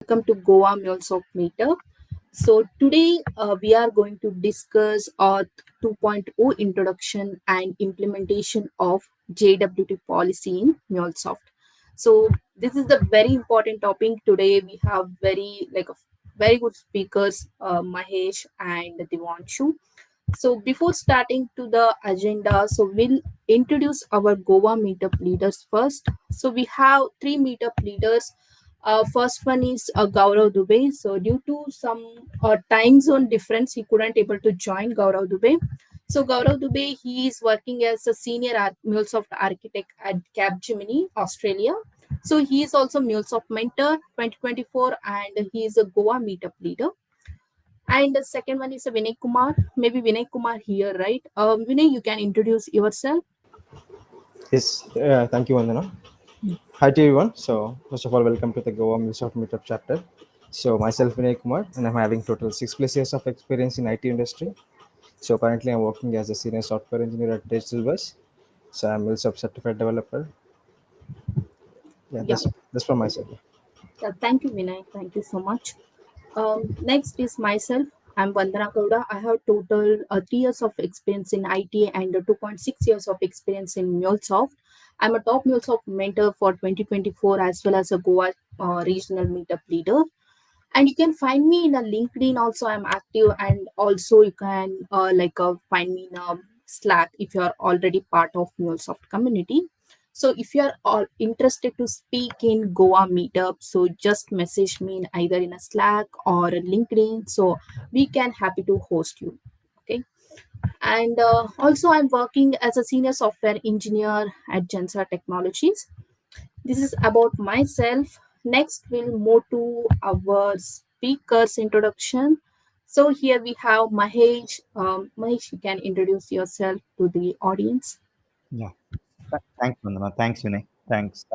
welcome to Goa MuleSoft Meetup. So today we are going to discuss OAuth 2.0 introduction and implementation of JWT policy in MuleSoft. So this is the very important topic today. We have very good speakers, Mahesh and Divanshu. So before starting to the agenda, so we'll introduce our Goa meetup leaders first. So we have three meetup leaders. First one is Gaurav Dubey. So due to some time zone difference, he couldn't able to join Gaurav Dubey. So Gaurav Dubey, he is working as a senior MuleSoft architect at Capgemini, Australia. So he is also MuleSoft mentor 2024, and he is a Goa meetup leader. And the second one is a Vinay Kumar. Maybe Vinay Kumar here, right? Vinay, you can introduce yourself. Yes, thank you, Vandana. Hi to everyone. So, first of all, welcome to the Goa MuleSoft Meetup chapter. So, myself, Vinay Kumar, and I'm having total 6+ years of experience in IT industry. So, currently, I'm working as a senior software engineer at Digital Bus. So, I'm MuleSoft certified developer. Yeah, Yeah, that's from my side. yeah. Thank you, Vinay. Thank you so much. Next is myself. I'm Vandana Kauda. I have total 3 years of experience in IT and 2.6 years of experience in MuleSoft. I'm a top MuleSoft mentor for 2024 as well as a Goa regional meetup leader. And you can find me in a LinkedIn also. I'm active, and also you can find me in a Slack if you are already part of MuleSoft community. So if you are all interested to speak in Goa meetup, so just message me in either in a Slack or a LinkedIn, so we can happy to host you. Okay. And also I'm working as a senior software engineer at Gensa Technologies. This is about myself. Next, we'll move to our speaker's introduction. So here we have Mahesh. Mahesh, you can introduce yourself to the audience. Yeah, thanks, Vandana. Thanks, Vinay. Thanks.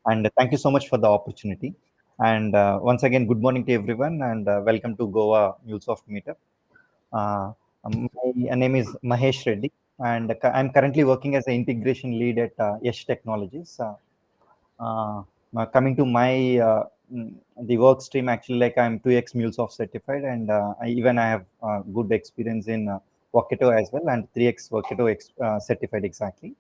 And thank you so much for the opportunity. And once again, good morning to everyone and welcome to Goa MuleSoft Meetup. My name is Mahesh Reddy and I'm currently working as an integration lead at Yesh Technologies. Uh, Coming to my the work stream, actually, like I'm 2x MuleSoft certified and I have good experience in Workato as well and 3x Workato certified exactly.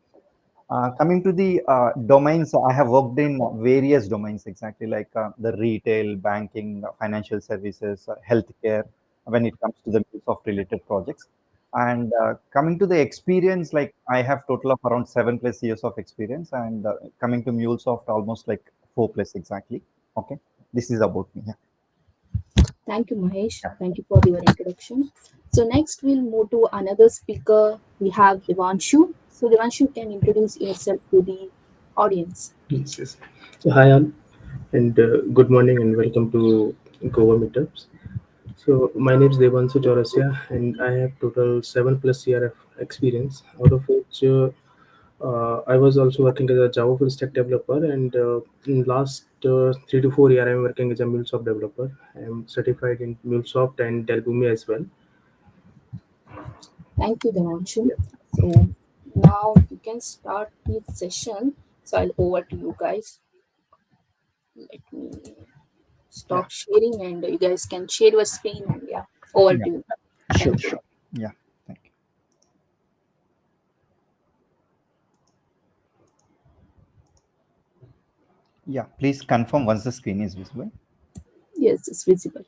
Coming to the domains, I have worked in various domains exactly like the retail, banking, financial services, healthcare when it comes to the MuleSoft related projects. And coming to the experience, like I have total of around 7+ years of experience and coming to MuleSoft almost like 4+ exactly. Okay. This is about me. Yeah. Thank you, Mahesh. Thank you for your introduction. So next, we'll move to another speaker. We have Devanshu. So Devanshu, can introduce yourself to the audience. Yes, yes. So hi all, and good morning, and welcome to Goa Meetups. So my name is Devanshu Chaurasia, and I have total 7+ year of experience, out of which I was also working as a Java full stack developer, and in last 3 to 4 year, I'm working as a MuleSoft developer. I'm certified in MuleSoft and Delbumi as well. Thank you, Devanshu. Yeah. So now you can start the session. So I'll over to you guys. Let me Yeah. stop sharing and you guys can share your screen and yeah, over Yeah. to you. Sure. Thank you. Sure. Yeah. Thank you. Yeah. Please confirm once the screen is visible. Yes, it's visible.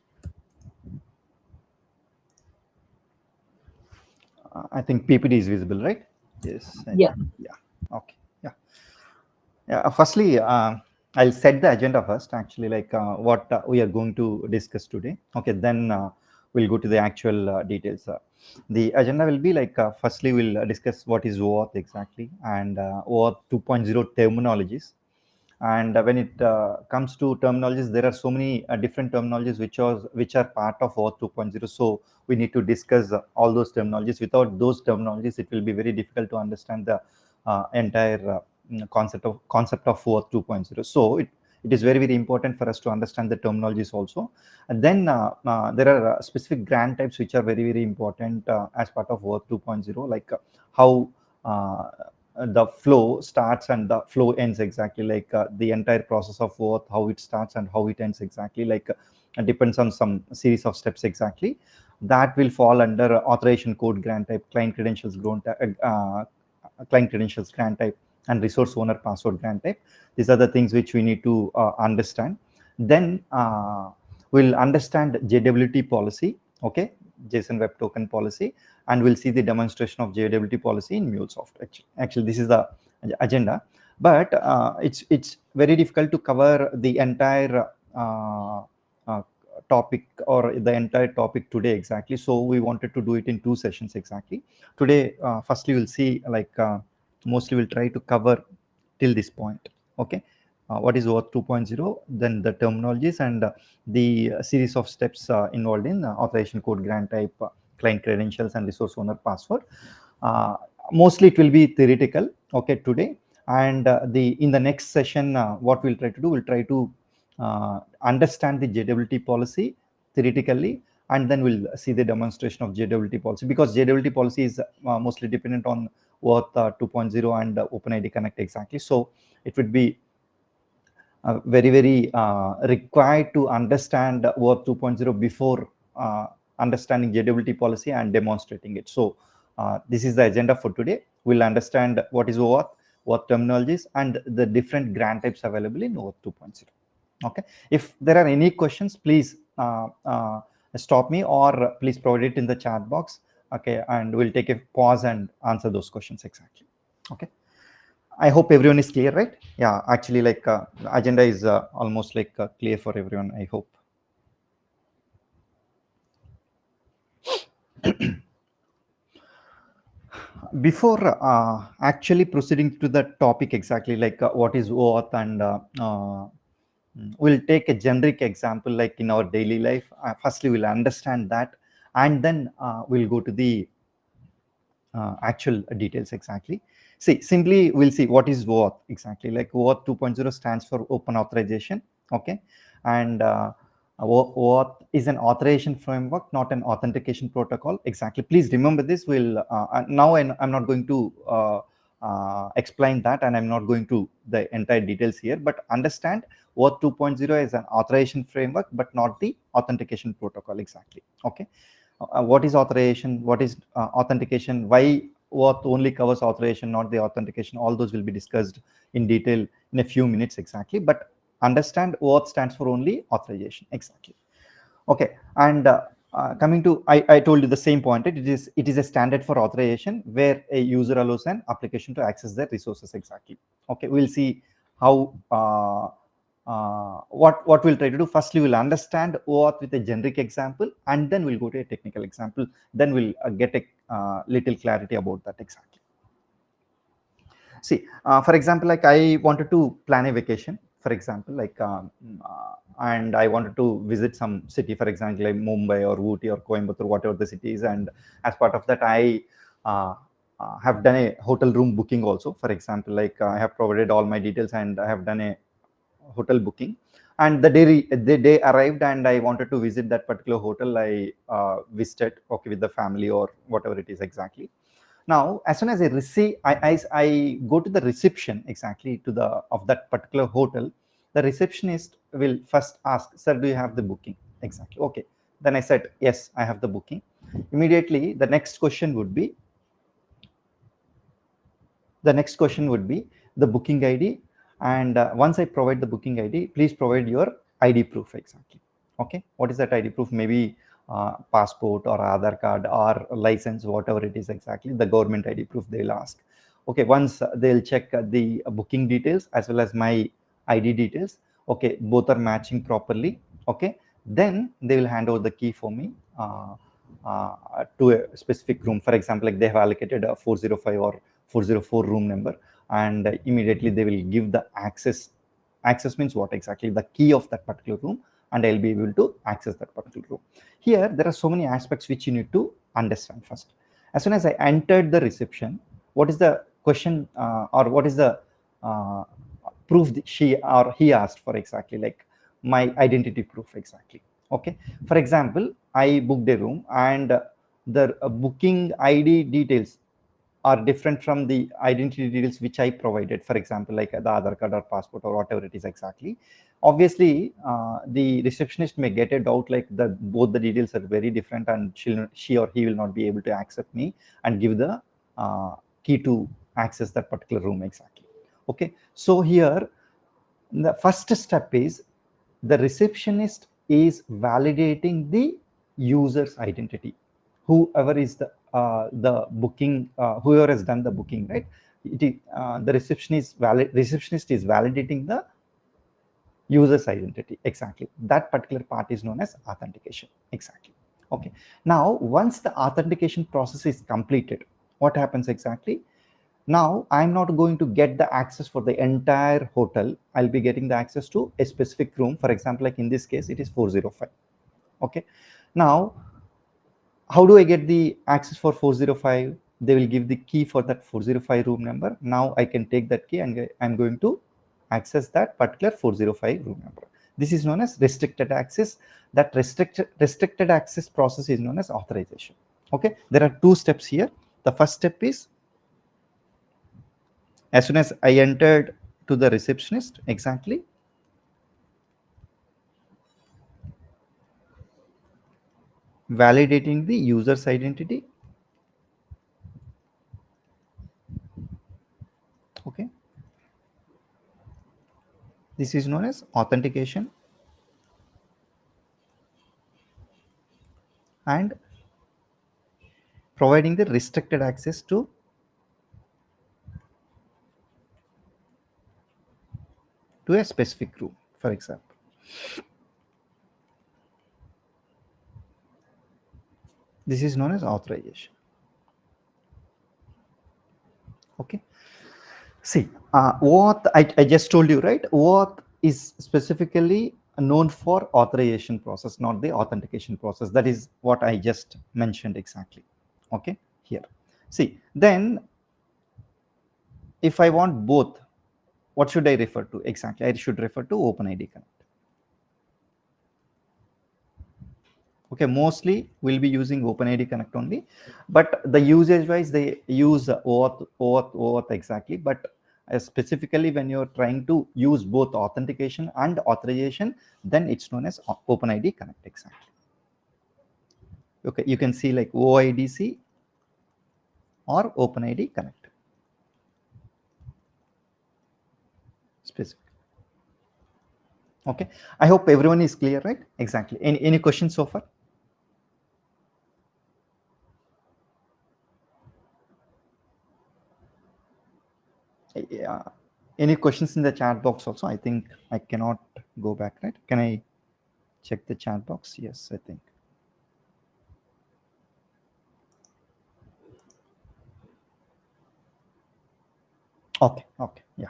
I think PPT is visible, right? Yes. Yeah. Yeah. Okay. Yeah. Yeah. Firstly, I'll set the agenda first. Actually, like what we are going to discuss today. Okay. Then we'll go to the actual details. The agenda will be like firstly we'll discuss what is OAuth exactly and OAuth 2.0 terminologies. And when it comes to terminologies, there are so many different terminologies which are part of OAuth 2.0. So we need to discuss all those terminologies. Without those terminologies, it will be very difficult to understand the entire concept of OAuth 2.0. So it is very very important for us to understand the terminologies also. And then there are specific grant types which are very very important as part of OAuth 2.0, like how uh, the flow starts and the flow ends exactly, like the entire process of OAuth, how it starts and how it ends exactly, like depends on some series of steps exactly. That will fall under authorization code grant type, client credentials client credentials grant type, and resource owner password grant type. These are the things which we need to understand. Then we'll understand JWT policy, okay, JSON Web Token policy, and we'll see the demonstration of JWT policy in MuleSoft. Actually, this is the agenda, but it's very difficult to cover the entire uh, topic or the entire topic today exactly. So we wanted to do it in 2 sessions exactly. Today, firstly, we'll see like mostly we'll try to cover till this point. Okay. What is OAuth 2.0, then the terminologies and the series of steps involved in authorization code grant type, client credentials, and resource owner password. Uh, Mostly it will be theoretical, okay, today. And in the next session, what we'll try to do, we'll try to understand the JWT policy theoretically, and then we'll see the demonstration of JWT policy, because JWT policy is mostly dependent on OAuth 2.0 and OpenID Connect exactly. So it would be very required to understand OAuth 2.0 before understanding JWT policy and demonstrating it. So this is the agenda for today. We'll understand what is OAuth, what terminologies, and the different grant types available in OAuth 2.0. Okay. If there are any questions, please stop me, or please provide it in the chat box. Okay, and we'll take a pause and answer those questions exactly. Okay. I hope everyone is clear, right? Yeah, actually, like agenda is almost like clear for everyone, I hope. Before actually proceeding to the topic exactly, like what is OAuth, and we'll take a generic example like in our daily life. Firstly, we'll understand that, and then we'll go to the actual details exactly. See, simply we'll see what is OAuth exactly. Like OAuth 2.0 stands for open authorization, okay, and OAuth is an authorization framework, not an authentication protocol exactly. Please remember this. We'll now I'm not going to explain that, and I'm not going to the entire details here, but understand OAuth 2.0 is an authorization framework, but not the authentication protocol exactly. Okay. What is authorization, what is authentication, why OAuth only covers authorization, not the authentication, all those will be discussed in detail in a few minutes exactly. But understand OAuth stands for only authorization exactly. Okay. And coming to, I told you the same point, right? It is a standard for authorization where a user allows an application to access their resources exactly. Okay, we'll see how what we'll try to do. Firstly, we'll understand OAuth with a generic example, and then we'll go to a technical example. Then we'll get a little clarity about that exactly. See, for example, like I wanted to plan a vacation, for example, like and I wanted to visit some city, for example, like Mumbai or Ooty or Coimbatore, whatever the city is. And as part of that, I have done a hotel room booking also. For example, like I have provided all my details and I have done a hotel booking. And the day arrived and I wanted to visit that particular hotel. I visited, okay, with the family or whatever it is exactly. Now, as soon as I receive, I go to the reception exactly to the of that particular hotel. The receptionist will first ask, "Sir, do you have the booking?" Exactly. Okay. Then I said, "Yes, I have the booking." Immediately, the next question would be the booking ID. And once I provide the booking ID, please provide your ID proof exactly. Okay. What is that ID proof? Maybe passport or Aadhaar card or license, whatever it is exactly, the government ID proof they'll ask. Okay, once they'll check the booking details as well as my ID details. Okay, both are matching properly. Okay, then they will hand over the key for me to a specific room. For example, like they have allocated a 405 or 404 room number, and immediately they will give the access. Access means what exactly? The key of that particular room, and I'll be able to access that particular room. Here, there are so many aspects which you need to understand first. As soon as I entered the reception, what is the question or what is the proof that she or he asked for exactly? Like my identity proof exactly. Okay. For example, I booked a room and the booking ID details are different from the identity details which I provided, for example, like the Aadhaar card or passport or whatever it is exactly. Obviously, the receptionist may get a doubt like that both the details are very different and she or he will not be able to accept me and give the key to access that particular room exactly. Okay, so here the first step is the receptionist is validating the user's identity. Whoever is the booking, whoever has done the booking, right? The receptionist is validating the user's identity exactly. That particular part is known as authentication exactly. Okay. Now, once the authentication process is completed, what happens exactly? Now I'm not going to get the access for the entire hotel. I'll be getting the access to a specific room. For example, like in this case, it is 405. Okay. Now, how do I get the access for 405? They will give the key for that 405 room number. Now I can take that key and I'm going to access that particular 405 room number. This is known as restricted access. That restricted access process is known as authorization. Okay. There are two steps here. The first step is, as soon as I entered to the receptionist exactly, validating the user's identity. Okay, this is known as authentication, and providing the restricted access to a specific room, for example. This is known as authorization. Okay. See, OAuth, I just told you, right? OAuth is specifically known for authorization process, not the authentication process. That is what I just mentioned exactly. Okay, here. See, then if I want both, what should I refer to exactly? I should refer to OpenID Connect. Okay, mostly we'll be using OpenID Connect only, but the usage wise they use OAuth exactly. But specifically when you're trying to use both authentication and authorization, then it's known as OpenID Connect exactly. Okay, you can see like OIDC or OpenID Connect. Specific. Okay, I hope everyone is clear, right? Exactly. Any questions so far? Yeah. Any questions in the chat box also? I think I cannot go back, right? Can I check the chat box? Yes, I think. Okay, yeah.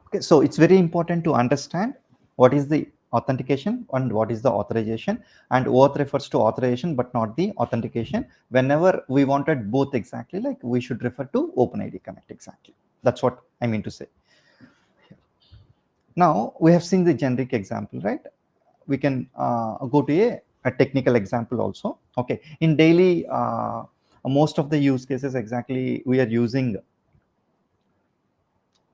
Okay, so it's very important to understand what is the authentication and what is the authorization, and OAuth refers to authorization but not the authentication. Whenever we wanted both exactly, like we should refer to OpenID Connect exactly. That's what I mean to say. Now we have seen the generic example, right? We can go to a technical example also. Okay, in daily most of the use cases exactly we are using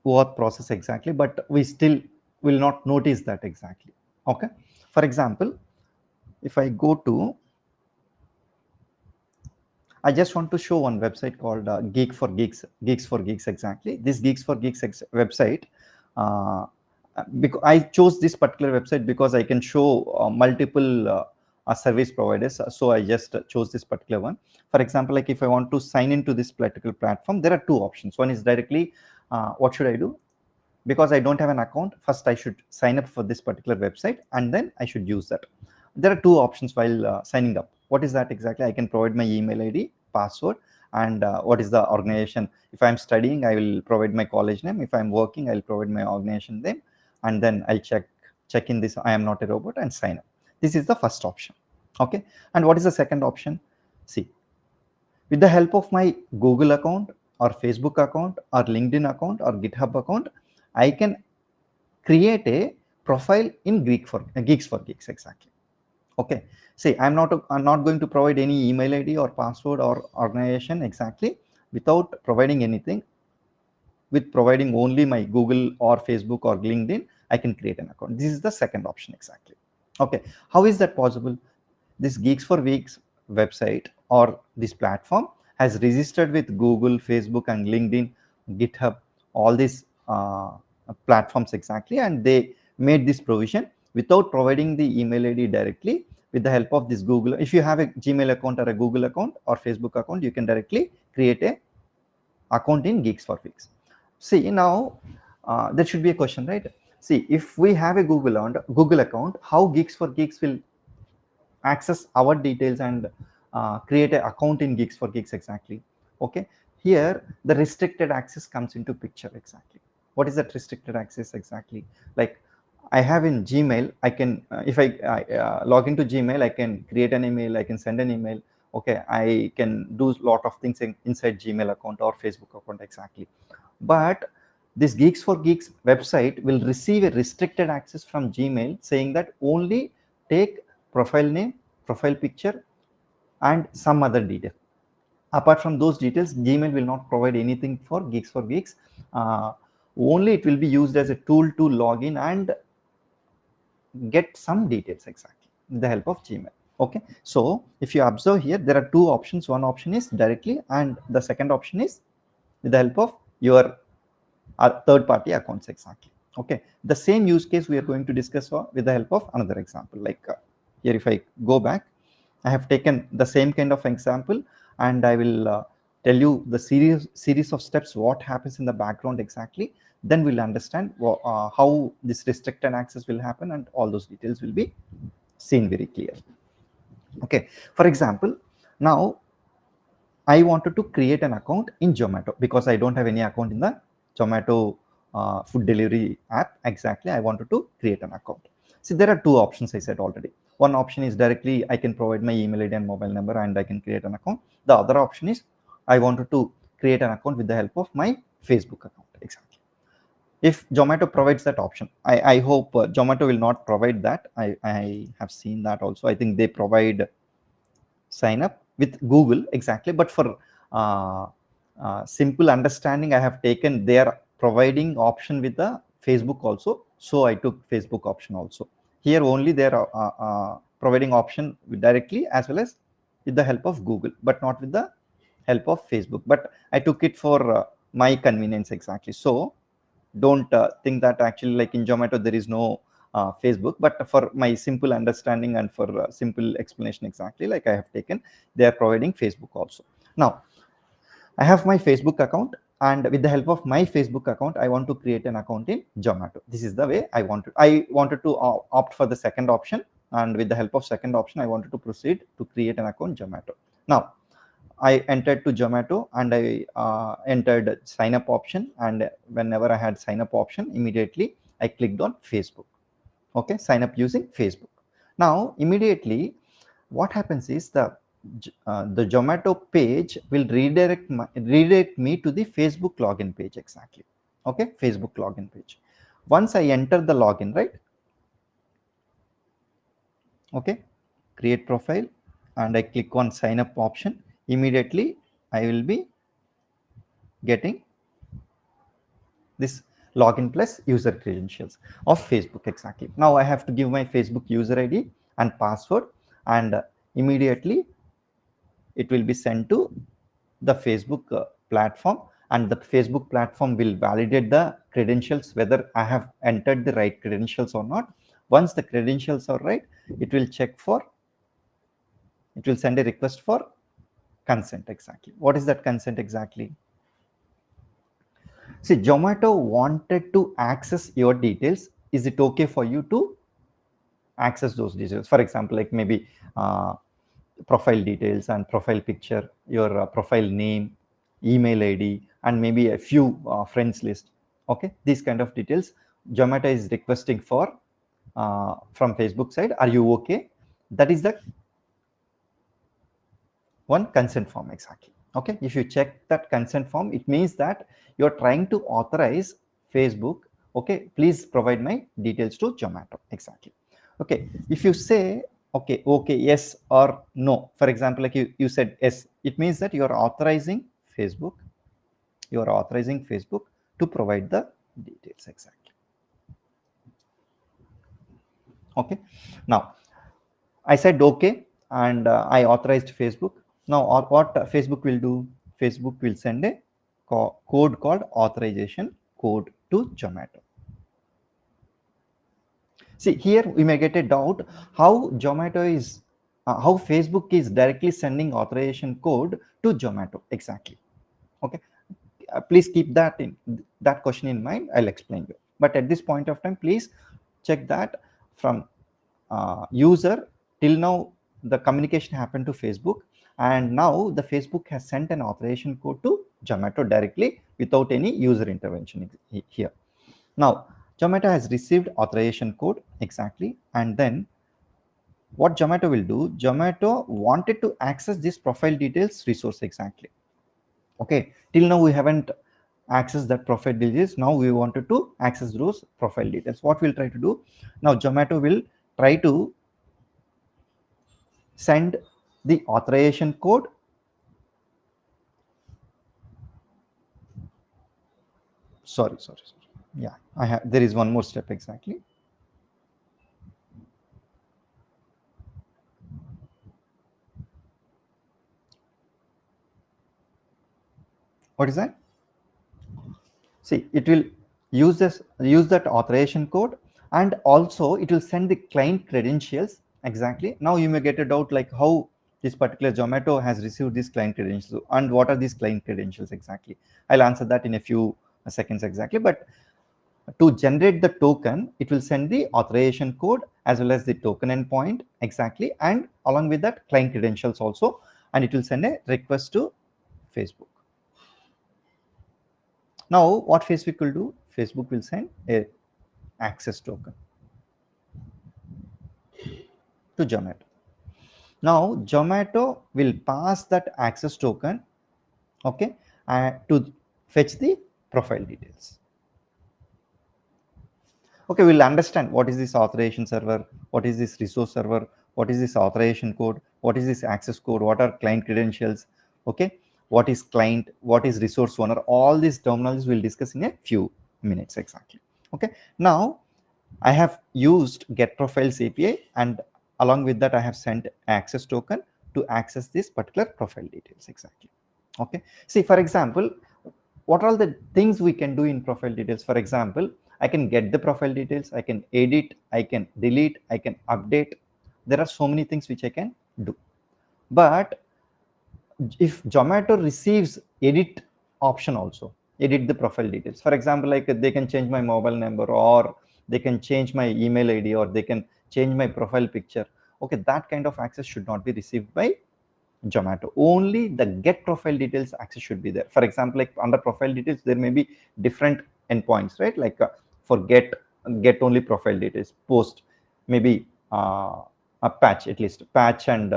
OAuth process exactly, but we still will not notice that exactly. Okay, for example, if I go to, I just want to show one website called Geeks for Geeks exactly. This Geeks for Geeks website, because I chose this particular website because I can show multiple service providers. So I just chose this particular one. For example, like if I want to sign into this particular platform, there are two options. One is directly, what should I do? Because I don't have an account, first I should sign up for this particular website and then I should use that. There are two options while signing up. What is that exactly? I can provide my email ID, password, and what is the organization. If I'm studying, I will provide my college name. If I'm working, I'll provide my organization name, and then I'll check in this I am not a robot and sign up. This is the first option. Okay, and what is the second option? See, with the help of my Google account or Facebook account or LinkedIn account or GitHub account, I can create a profile in Geeks for Geeks exactly. Okay, see, I'm not going to provide any email ID or password or organization exactly without providing anything. With providing only my Google or Facebook or LinkedIn, I can create an account. This is the second option exactly. Okay, how is that possible? This Geeks for Weeks website or this platform has registered with Google, Facebook, and LinkedIn, GitHub, all these platforms exactly, and they made this provision without providing the email ID directly. With the help of this Google, if you have a Gmail account or a Google account or Facebook account, you can directly create a account in Geeks for Weeks. See, now there should be a question, right? See, if we have a Google account, how Geeks for Geeks will access our details and create an account in Geeks for Geeks exactly? Okay, here the restricted access comes into picture exactly. What is that restricted access exactly? Like, I have in Gmail, I can if I log into Gmail, I can create an email, I can send an email. Okay, I can do a lot of things inside Gmail account or Facebook account exactly. But this Geeks for Geeks website will receive a restricted access from Gmail saying that only take profile name, profile picture, and some other detail. Apart from those details, Gmail will not provide anything for Geeks for Geeks. Only it will be used as a tool to log in and get some details exactly with the help of Gmail. Okay, so if you observe here, there are two options. One option is directly, and the second option is with the help of your third party accounts exactly. Okay, the same use case we are going to discuss with the help of another example. Like here, if I go back, I have taken the same kind of example, and I will tell you the series of steps, what happens in the background exactly. Then we'll understand how this restricted access will happen, and all those details will be seen very clear. Okay, for example, now I wanted to create an account in Zomato because I don't have any account in the Zomato food delivery app exactly. I wanted to create an account. See, there are two options I said already. One option is directly I can provide my email ID and mobile number and I can create an account. The other option is I wanted to create an account with the help of my Facebook account exactly. If Zomato provides that option, I hope Zomato will not provide that. I have seen that also. I think they provide sign up with Google exactly, but for uh, simple understanding, I have taken their providing option with the Facebook also, so I took Facebook option also. Here only they are providing option directly as well as with the help of Google, but not with the help of Facebook. But I took it for my convenience exactly. So don't think that actually like in Zomato there is no Facebook, but for my simple understanding and for simple explanation exactly, like I have taken, they are providing Facebook also. Now I have my Facebook account, and with the help of my Facebook account, I want to create an account in Zomato. This is the way I wanted. I wanted to opt for the second option, and with the help of second option, I wanted to proceed to create an account Zomato. Now I entered to Zomato and I entered sign up option, and whenever I had sign up option, immediately I clicked on Facebook. Okay, sign up using Facebook. Now immediately what happens is the Zomato page will redirect me to the Facebook login page exactly. Okay, Facebook login page. Once I enter the login, right? Okay, create profile, and I click on sign up option. Immediately I will be getting this login plus user credentials of Facebook exactly. Now I have to give my Facebook user ID and password, and immediately it will be sent to the Facebook platform, and the Facebook platform will validate the credentials whether I have entered the right credentials or not. Once the credentials are right, it will check for, it will send a request for consent exactly. What is that consent exactly? See, Zomato wanted to access your details. Is it okay for you to access those details? For example, like maybe profile details and profile picture, your profile name, email ID, and maybe a few friends list. Okay, these kind of details Zomato is requesting for from Facebook side. Are you okay? That is the one consent form exactly. Okay, if you check that consent form, it means that you're trying to authorize Facebook, okay, please provide my details to Zomato exactly. Okay, if you say Okay, okay, yes or no. For example, like you said yes, it means that you are authorizing Facebook, to provide the details exactly. Okay, now I said okay, and I authorized Facebook. Now, what Facebook will do? Facebook will send a code called authorization code to Zomato. See, here we may get a doubt how how Facebook is directly sending authorization code to Zomato exactly. Okay, please keep that question in mind. I'll explain you. But at this point of time, please check that from user till now the communication happened to Facebook, and now the Facebook has sent an authorization code to Zomato directly without any user intervention here. Now Zomato has received authorization code exactly, and then what Zomato will do, Zomato wanted to access this profile details resource exactly. Okay, till now we haven't accessed that profile details. Now we wanted to access those profile details. What we'll try to do now, Zomato will try to send the authorization code. Sorry. Yeah, I have, there is one more step exactly. What is that? See, it will use that authorization code, and also it will send the client credentials exactly. Now you may get a doubt like how this particular Zomato has received these client credentials and what are these client credentials exactly. I'll answer that in a few seconds exactly. But to generate the token, it will send the authorization code as well as the token endpoint exactly, and along with that client credentials also, and it will send a request to Facebook. Now what Facebook will do, Facebook will send a access token to Zomato. Now Zomato will pass that access token, okay, to fetch the profile details. Okay, we'll understand what is this authorization server, what is this resource server, what is this authorization code, what is this access code, what are client credentials, okay, what is client, what is resource owner. All these terminologies we'll discuss in a few minutes exactly. Okay, now I have used get profiles API, and along with that I have sent access token to access this particular profile details exactly. Okay, see, for example, what are all the things we can do in profile details? For example, I can get the profile details, I can edit, I can delete, I can update. There are so many things which I can do. But if Zomato receives edit option also, edit the profile details. For example, like they can change my mobile number, or they can change my email ID, or they can change my profile picture. Okay, that kind of access should not be received by Zomato. Only the get profile details access should be there. For example, like under profile details, there may be different endpoints, right? Like for get only profile details, post maybe a patch, at least patch and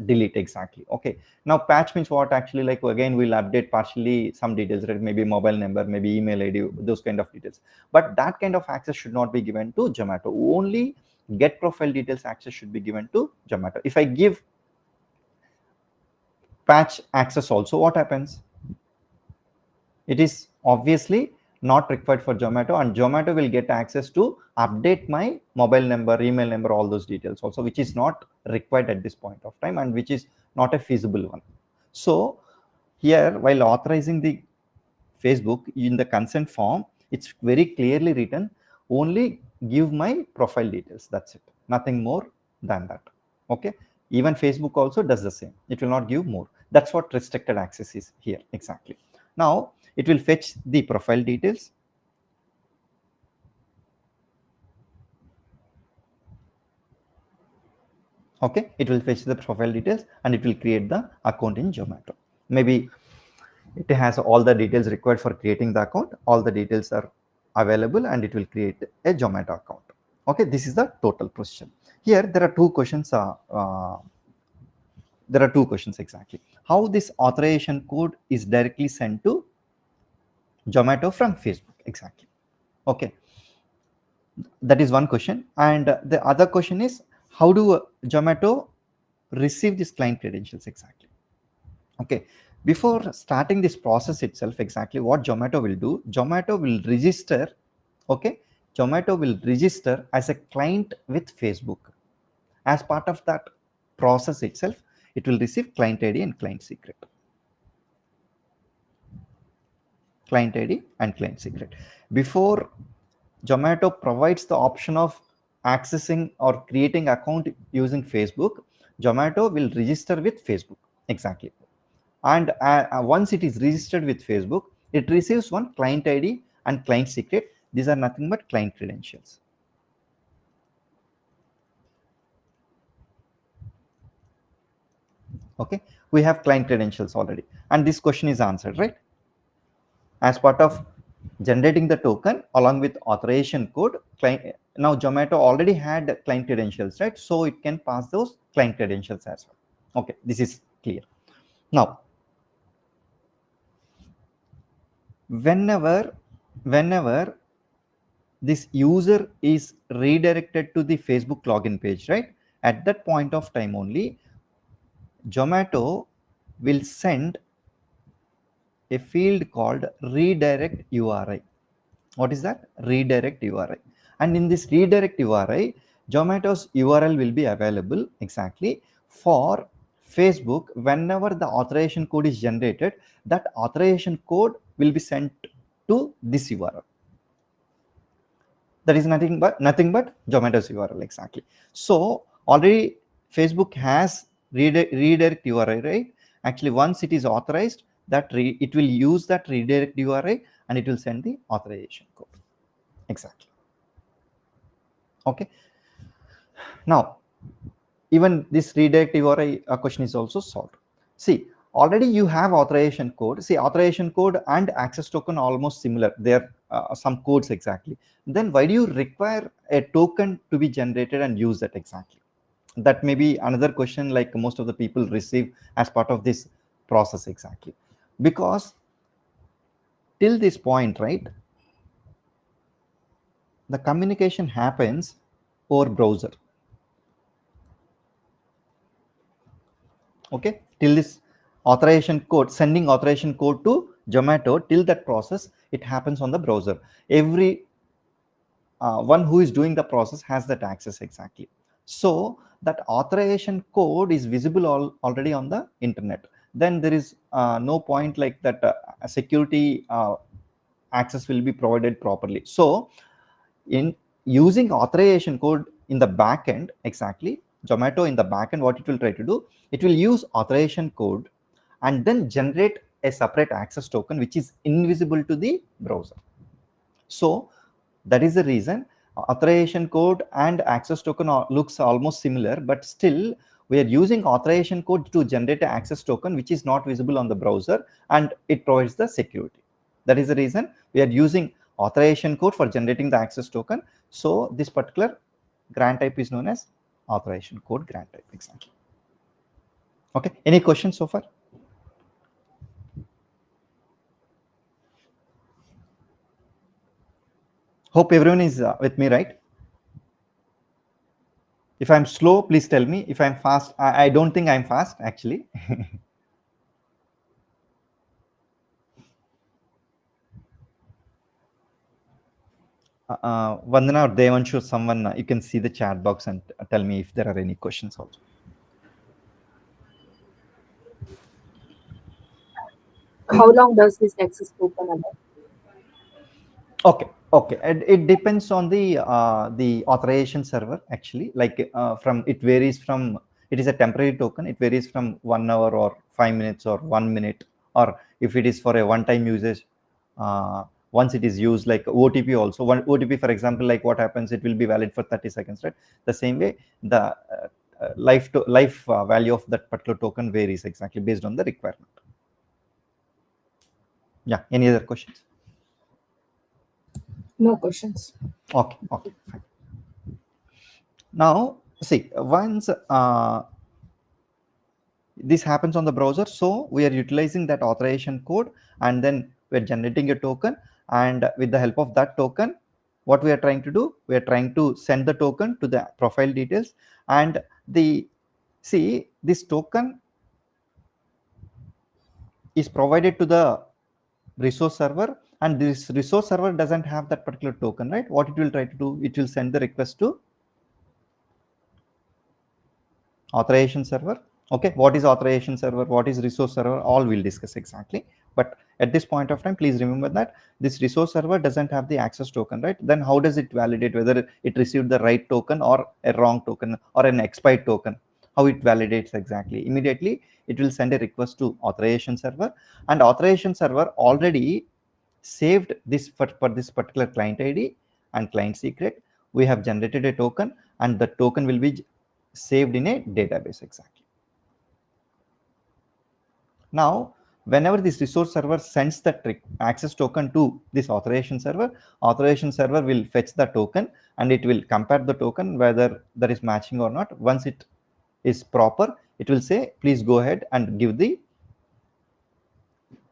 delete exactly. Okay, now patch means what actually, like again we'll update partially some details, right? Maybe mobile number, maybe email ID, those kind of details. But that kind of access should not be given to Zomato. Only get profile details access should be given to Zomato. If I give patch access also, what happens? It is obviously not required for Zomato, and Zomato will get access to update my mobile number, email number, all those details also, which is not required at this point of time, and which is not a feasible one. So here, while authorizing the Facebook in the consent form, it's very clearly written, only give my profile details. That's it. Nothing more than that. Okay. Even Facebook also does the same. It will not give more. That's what restricted access is here exactly. Now it will fetch the profile details. Okay, it will fetch the profile details and it will create the account in Zomato. Maybe it has all the details required for creating the account. All the details are available and it will create a Zomato account. Okay, this is the total procedure. Here there are two questions. There are two questions exactly. How this authorization code is directly sent to Zomato from Facebook exactly. Okay, that is one question. And the other question is how do Zomato receive these client credentials exactly? Okay, before starting this process itself, exactly what Zomato will do, Zomato will register, okay, Zomato will register as a client with Facebook. As part of that process itself, it will receive client ID and client secret. Client ID and client secret. Before Zomato provides the option of accessing or creating account using Facebook, Zomato will register with Facebook. Exactly. And once it is registered with Facebook, it receives one client ID and client secret. These are nothing but client credentials. Okay, we have client credentials already, and this question is answered, right? As part of generating the token along with authorization code, client, now Zomato already had client credentials, right? So it can pass those client credentials as well. Okay, this is clear. Now, whenever this user is redirected to the Facebook login page, right? At that point of time only, Zomato will send a field called redirect URI. What is that? Redirect URI. And in this redirect URI, Zomato's URL will be available exactly for Facebook. Whenever the authorization code is generated, that authorization code will be sent to this URL. That is nothing but Zomato's URL exactly. So already Facebook has redirect URI, right? Actually, once it is authorized, that it will use that redirect URI and it will send the authorization code. Exactly. Okay. Now, even this redirect URI question is also solved. See, already you have authorization code. See, authorization code and access token are almost similar. There are some codes exactly. Then why do you require a token to be generated and use that exactly? That may be another question like most of the people receive as part of this process exactly. Because till this point, right, the communication happens over browser. Okay, till this authorization code, sending authorization code to Zomato, till that process, it happens on the browser. Every one who is doing the process has that access exactly. So that authorization code is visible already on the internet. Then there is no point like that security access will be provided properly. So in using authorization code in the backend, exactly, Zomato in the backend, what it will try to do, it will use authorization code and then generate a separate access token which is invisible to the browser. So that is the reason authorization code and access token looks almost similar, but still we are using authorization code to generate an access token which is not visible on the browser, and it provides the security. That is the reason we are using authorization code for generating the access token. So this particular grant type is known as authorization code grant type exactly. Okay, any questions so far? Hope everyone is with me, right? If I'm slow, please tell me. If I'm fast, I don't think I'm fast actually. Vandana or Devanshu, someone, you can see the chat box and tell me if there are any questions also. How long does this access token allow? Okay, okay. It depends on the authorization server actually. Like from it varies from, it is a temporary token. It varies from 1 hour or 5 minutes or 1 minute, or if it is for a one-time usage. Once it is used, like OTP also. One OTP, for example, like what happens, it will be valid for 30 seconds, right? The same way, the life value of that particular token varies exactly based on the requirement. Yeah. Any other questions? No questions. Okay. Okay. Fine. Now, see, once this happens on the browser, so we are utilizing that authorization code and then we're generating a token, and with the help of that token, what we are trying to do, we are trying to send the token to the profile details, and see, this token is provided to the resource server, and this resource server doesn't have that particular token, right? What it will try to do, it will send the request to authorization server. Okay, what is authorization server, what is resource server, all we'll discuss exactly. But at this point of time, please remember that this resource server doesn't have the access token, right? Then how does it validate whether it received the right token or a wrong token or an expired token? How it validates exactly? Immediately it will send a request to authorization server, and authorization server already saved this for this particular client ID and client secret. We have generated a token, and the token will be saved in a database exactly. Now, whenever this resource server sends that access token to this authorization server will fetch the token, and it will compare the token whether that is matching or not. Once it is proper, it will say, please go ahead and give the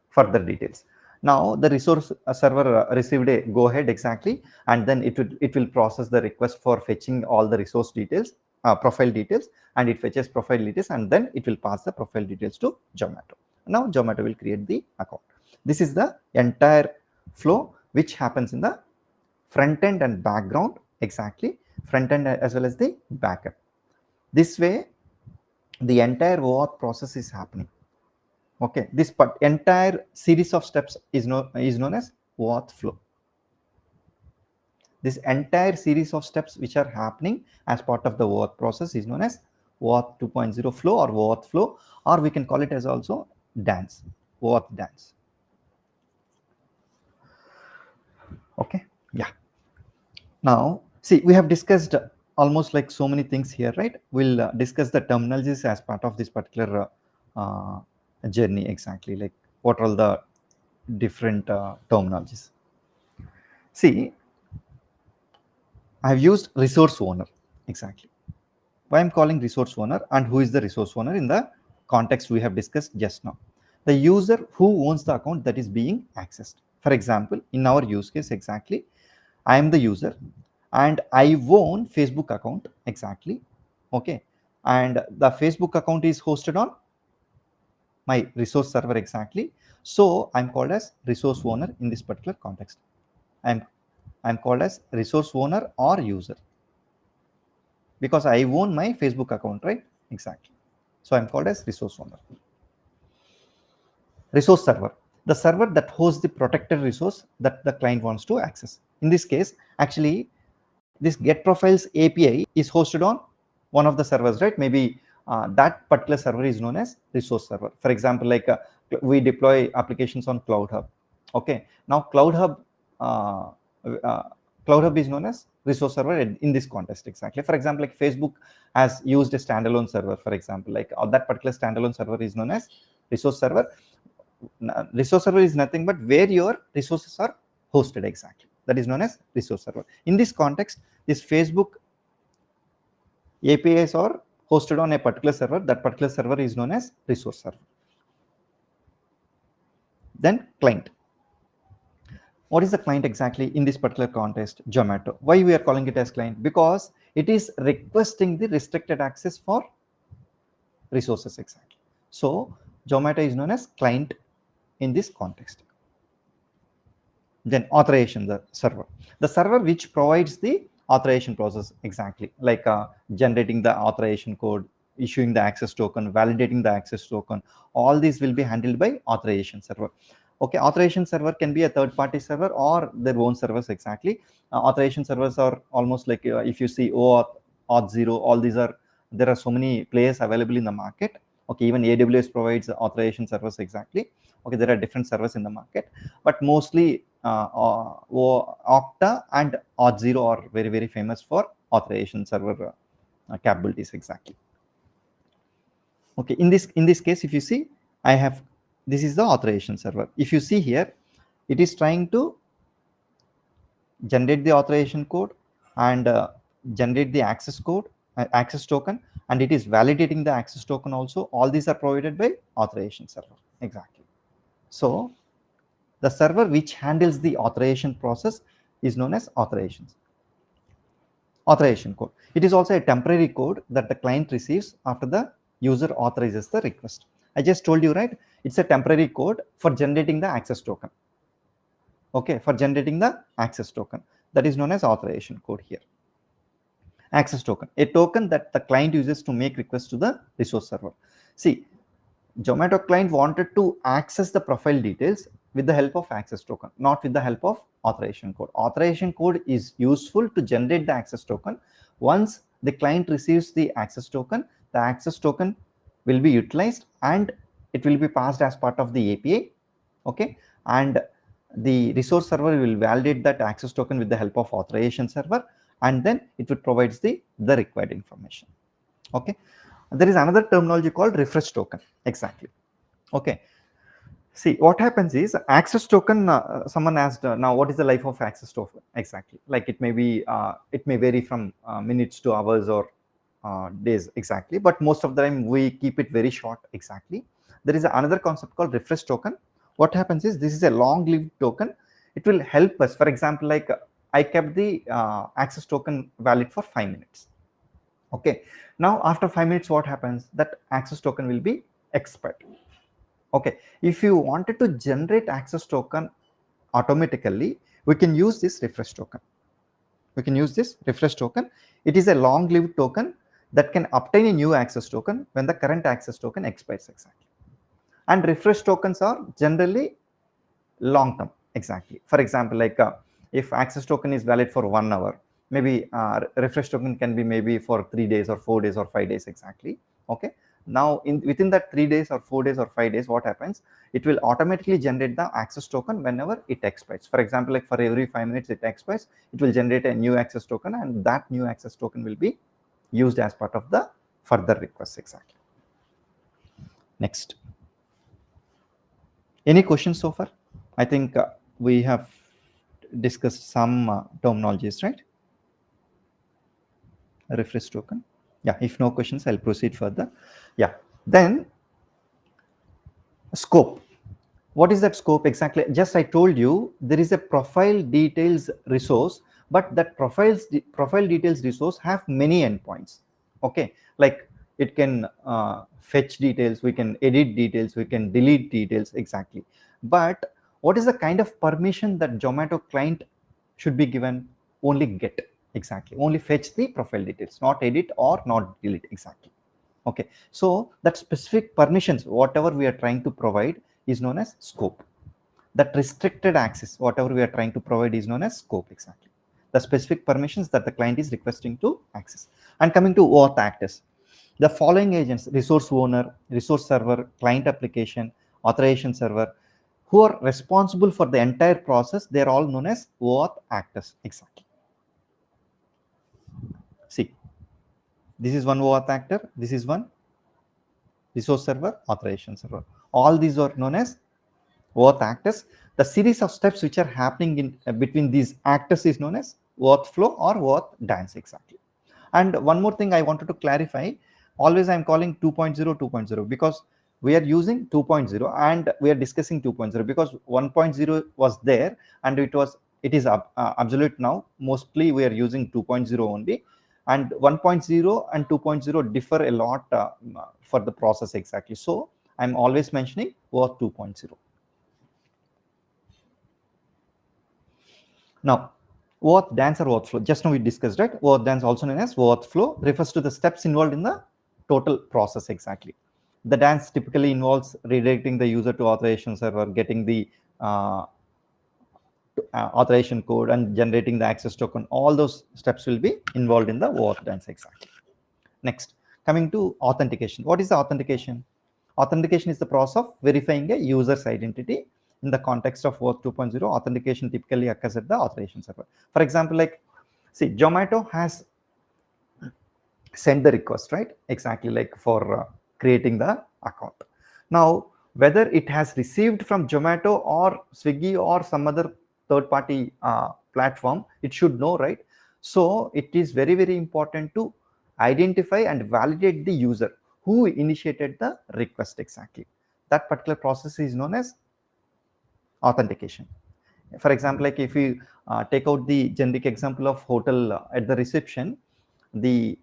further details. Now the resource server received a go ahead exactly, and then it will process the request for fetching all the resource details, profile details, and it fetches profile details, and then it will pass the profile details to Zomato. Now Zomato will create the account. This is the entire flow which happens in the front end and background exactly, front end as well as the backup. This way the entire OAuth process is happening. Okay, this entire series of steps is known as OAuth flow. This entire series of steps which are happening as part of the OAuth process is known as OAuth 2.0 flow or OAuth flow, or we can call it as also dance, OAuth dance. Okay, yeah. Now, see, we have discussed almost like so many things here, right? We'll discuss the terminologies as part of this particular journey exactly, like what are all the different terminologies. See, I have used resource owner exactly. Why I'm calling resource owner, and who is the resource owner in the context we have discussed just now? The user who owns the account that is being accessed. For example, in our use case exactly, I am the user and I own Facebook account exactly. Okay, and the Facebook account is hosted on my resource server exactly. So I'm called as resource owner in this particular context. I'm called as resource owner or user because I own my Facebook account, right? Exactly. So I'm called as resource owner. Resource server, the server that hosts the protected resource that the client wants to access. In this case, actually, this get profiles API is hosted on one of the servers, right? Maybe that particular server is known as resource server. For example, like we deploy applications on Cloud Hub. Okay, now Cloud Hub is known as resource server in this context exactly. For example, like Facebook has used a standalone server, for example, like that particular standalone server is known as resource server. Resource server is nothing but where your resources are hosted exactly. That is known as resource server. In this context, this Facebook APIs are hosted on a particular server. That particular server is known as resource server. Then client. What is the client exactly in this particular context? Zomato. Why we are calling it as client? Because it is requesting the restricted access for resources exactly. So Zomato is known as client in this context. Then authorization, the server which provides the authorization process exactly, like generating the authorization code, issuing the access token, validating the access token. All these will be handled by authorization server. Okay, authorization server can be a third-party server or their own servers exactly. Authorization servers are almost like if you see OAuth, Auth0, all these are, there are so many players available in the market. Okay, even AWS provides authorization servers exactly. Okay, there are different servers in the market, but mostly Okta and Auth0 are very, very famous for authorization server capabilities exactly. Okay, in this case, if you see, I have, this is the authorization server. If you see here, it is trying to generate the authorization code and generate the access code, access token, and it is validating the access token also. All these are provided by authorization server exactly. So the server which handles the authorization process is known as authorization code. It is also a temporary code that the client receives after the user authorizes the request. I just told you, right? It's a temporary code for generating the access token. Okay, for generating the access token, that is known as authorization code here. Access token, a token that the client uses to make requests to the resource server. See, Zomato client wanted to access the profile details with the help of access token, not with the help of authorization code. Authorization code is useful to generate the access token. Once the client receives the access token will be utilized and it will be passed as part of the API. Okay, and the resource server will validate that access token with the help of authorization server, and then it would provides the required information. Okay, there is another terminology called refresh token. Exactly. Okay, see what happens is access token, someone asked, now what is the life of access token? Exactly, like it may be it may vary from minutes to hours or days. Exactly, but most of the time we keep it very short. Exactly. There is another concept called refresh token. What happens is this is a long lived token. It will help us, for example, like I kept the access token valid for 5 minutes. Okay, now after 5 minutes what happens, that access token will be expired. Okay, if you wanted to generate access token automatically, we can use this refresh token. It is a long lived token that can obtain a new access token when the current access token expires. Exactly. And refresh tokens are generally long term. Exactly. For example, like if access token is valid for 1 hour, maybe refresh token can be maybe for 3 days or 4 days or 5 days. Exactly. Okay, now within that 3 days or 4 days or 5 days, what happens, it will automatically generate the access token whenever it expires. For example, like for every 5 minutes it expires, it will generate a new access token, and that new access token will be used as part of the further request. Exactly. Next, any questions so far? I think we have discussed some terminologies, right? Refresh token. Yeah, if no questions, I'll proceed further. Yeah, then scope. What is that scope exactly? Just I told you there is a profile details resource, but that profile details resource have many endpoints. Okay, like it can fetch details, we can edit details, we can delete details. Exactly. But what is the kind of permission that Zomato client should be given? Only get. Exactly, only fetch the profile details, not edit or not delete. Exactly. Okay, so that specific permissions whatever we are trying to provide is known as scope. That restricted access whatever we are trying to provide is known as scope. Exactly, the specific permissions that the client is requesting to access. And coming to OAuth actors, the following agents: resource owner, resource server, client application, authorization server, who are responsible for the entire process, they are all known as OAuth actors. Exactly. See, this is one OAuth actor, this is one resource server, authorization server. All these are known as OAuth actors. The series of steps which are happening in between these actors is known as OAuth flow or OAuth dance. Exactly. And one more thing I wanted to clarify, always I'm calling 2.0 2.0 because we are using 2.0 and we are discussing 2.0 because 1.0 was there and it is absolute now. Mostly we are using 2.0 only, and 1.0 and 2.0 differ a lot for the process. Exactly. So I'm always mentioning OAuth 2.0. Now, OAuth dance or OAuth flow, just now we discussed, right? OAuth dance, also known as OAuth flow, refers to the steps involved in the total process. Exactly. The dance typically involves redirecting the user to authorization server, getting the authorization code, and generating the access token. All those steps will be involved in the OAuth dance. Exactly. Next, coming to authentication. What is the authentication? Authentication is the process of verifying a user's identity. In the context of OAuth 2.0, authentication typically occurs at the authorization server. For example, like, see, Zomato has sent the request, right? Exactly, like for creating the account. Now, whether it has received from Zomato or Swiggy or some other third-party platform, it should know, right? So it is very, very important to identify and validate the user who initiated the request. Exactly. That particular process is known as authentication. For example, like if you take out the generic example of hotel at the reception, the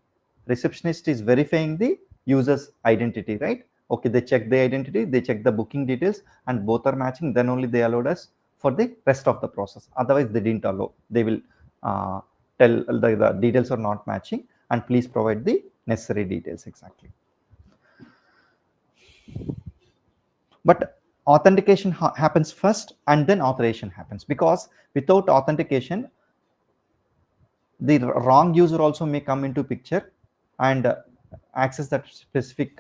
receptionist is verifying the user's identity, right? Okay, they check the identity, they check the booking details, and both are matching, then only they allowed us for the rest of the process. Otherwise they didn't allow. They will tell the details are not matching and please provide the necessary details. Exactly. But authentication happens first and then authorization happens, because without authentication the wrong user also may come into picture and access that specific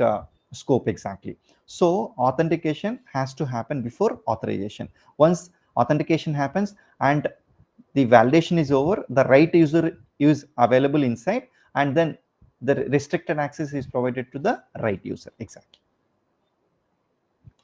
scope. Exactly. So authentication has to happen before authorization. Once authentication happens and the validation is over, the right user is available inside, and then the restricted access is provided to the right user. Exactly.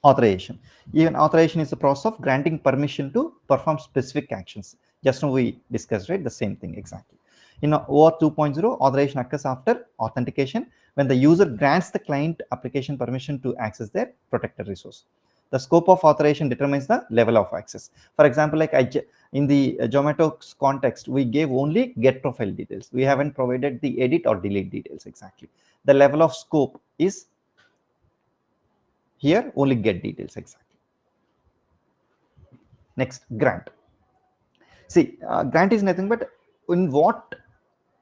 Authorization. Even authorization is the process of granting permission to perform specific actions. Just now we discussed, right, the same thing. Exactly. In OAuth 2.0, authorization occurs after authentication, when the user grants the client application permission to access their protected resource. The scope of authorization determines the level of access. For example, like in the Zomato's context, we gave only get profile details. We haven't provided the edit or delete details. Exactly. The level of scope is here only get details. Exactly. Next, grant. See, grant is nothing but in what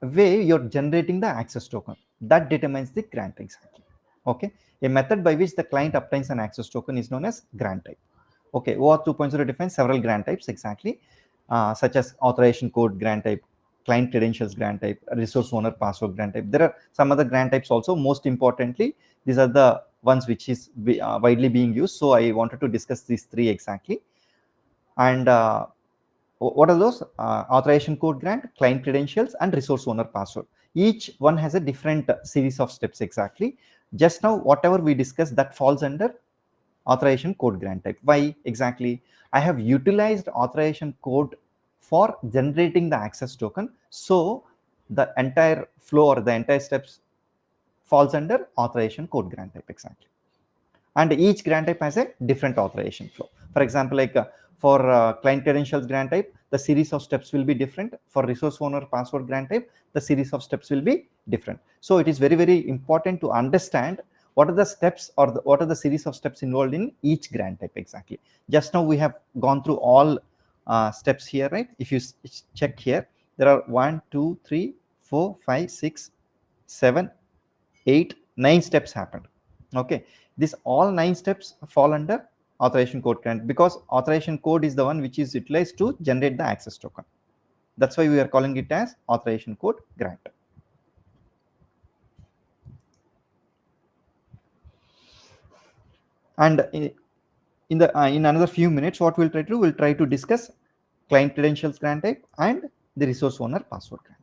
way you're generating the access token, that determines the grant. Exactly. Okay, a method by which the client obtains an access token is known as grant type. Okay, OAuth 2.0 defines several grant types. Exactly. Such as authorization code grant type, client credentials grant type, resource owner password grant type. There are some other grant types also. Most importantly, these are the ones which is widely being used. So I wanted to discuss these three. Exactly. And what are those? Authorization code grant, client credentials, and resource owner password. Each one has a different series of steps. Exactly. Just now whatever we discussed, that falls under authorization code grant type. Why? Exactly, I have utilized authorization code for generating the access token, so the entire flow or the entire steps falls under authorization code grant type. Exactly. And each grant type has a different authorization flow. For example, like for client credentials grant type, the series of steps will be different. For resource owner password grant type, the series of steps will be different. So it is very, very important to understand what are the steps or what are the series of steps involved in each grant type. Exactly. Just now we have gone through all steps here, right? If you check here, there are 1, 2, 3, 4, 5, 6, 7, 8, 9 steps happened. Okay, this all 9 steps fall under authorization code grant, because authorization code is the one which is utilized to generate the access token. That's why we are calling it as authorization code grant. And in another few minutes, what we'll try to discuss client credentials grant type and the resource owner password grant.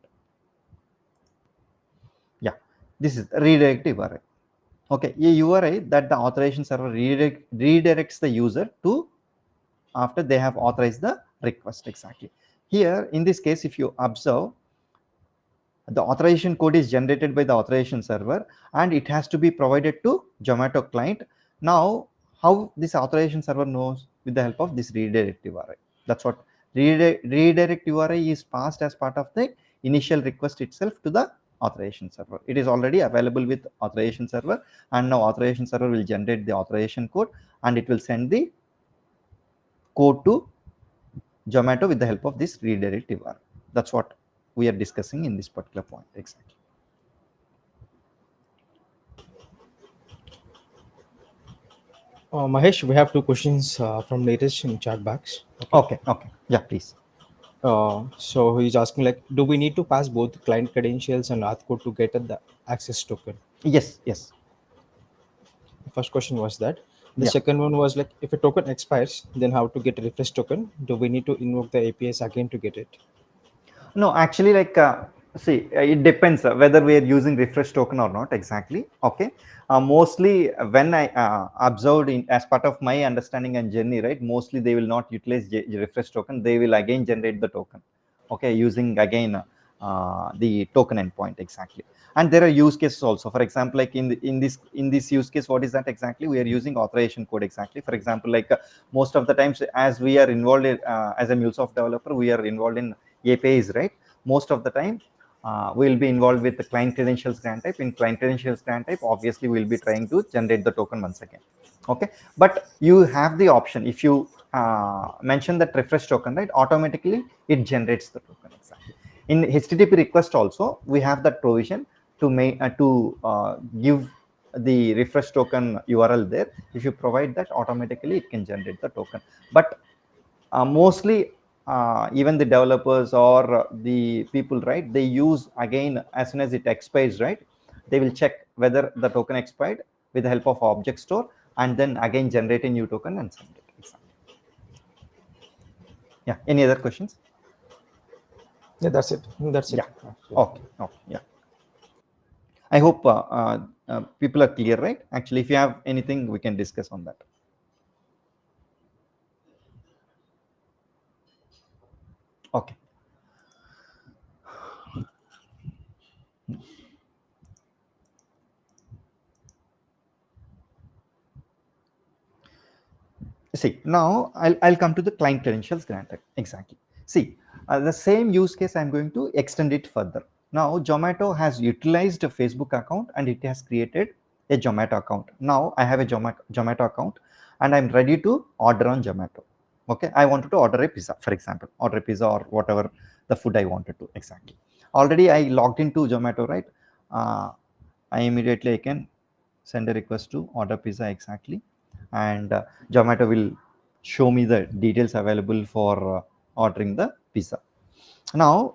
Yeah, this is redirective URI. Okay, a URI that the authorization server redirects the user to after they have authorized the request. Exactly. Here in this case, if you observe, the authorization code is generated by the authorization server and it has to be provided to Zomato client. Now how this authorization server knows? With the help of this redirect URI. That's what redirect URI is passed as part of the initial request itself to the authorization server. It is already available with authorization server, and now authorization server will generate the authorization code and it will send the code to Zomato with the help of this redirect URI. That's what we are discussing in this particular point. Exactly. Mahesh, we have two questions from Neeraj in chat box. Okay. Okay. Okay. Yeah, please. So he's asking like, do we need to pass both client credentials and auth code to get at the access token? Yes. Yes. The first question was that. The Yeah. second one was like, if a token expires, then how to get a refresh token? Do we need to invoke the APIs again to get it? No, actually, like, see, it depends whether we are using refresh token or not. Exactly. Okay. Mostly, when I observed in as part of my understanding and journey, right? Mostly, they will not utilize refresh token. They will again generate the token. Okay, using again the token endpoint exactly. And there are use cases also. For example, like in this use case, what is that exactly? We are using authorization code exactly. For example, like most of the times, as we are involved in, as a MuleSoft developer, we are involved in APIs, right? Most of the time, we will be involved with the client credentials grant type. In client credentials grant type, obviously, we will be trying to generate the token once again. Okay, but you have the option. If you mention that refresh token, right, automatically it generates the token exactly. In HTTP request also, we have that provision to make give the refresh token URL there. If you provide that, automatically it can generate the token. But mostly even the developers or the people, right, they use again as soon as it expires, right, they will check whether the token expired with the help of object store, and then again generate a new token and send it exactly. Yeah, any other questions? Yeah, that's it. That's it. Yeah, okay, yeah. I hope people are clear, right? Actually, if you have anything, we can discuss on that. Okay. See, now I'll come to the client credentials granted. Exactly. See, the same use case, I'm going to extend it further. Now, Zomato has utilized a Facebook account and it has created a Zomato account. Now, I have a Zomato account and I'm ready to order on Zomato. Okay, I wanted to order a pizza, for example, order a pizza or whatever the food I wanted to exactly. Already I logged into Zomato, right? I immediately I can send a request to order pizza exactly, and Zomato will show me the details available for ordering the pizza. Now,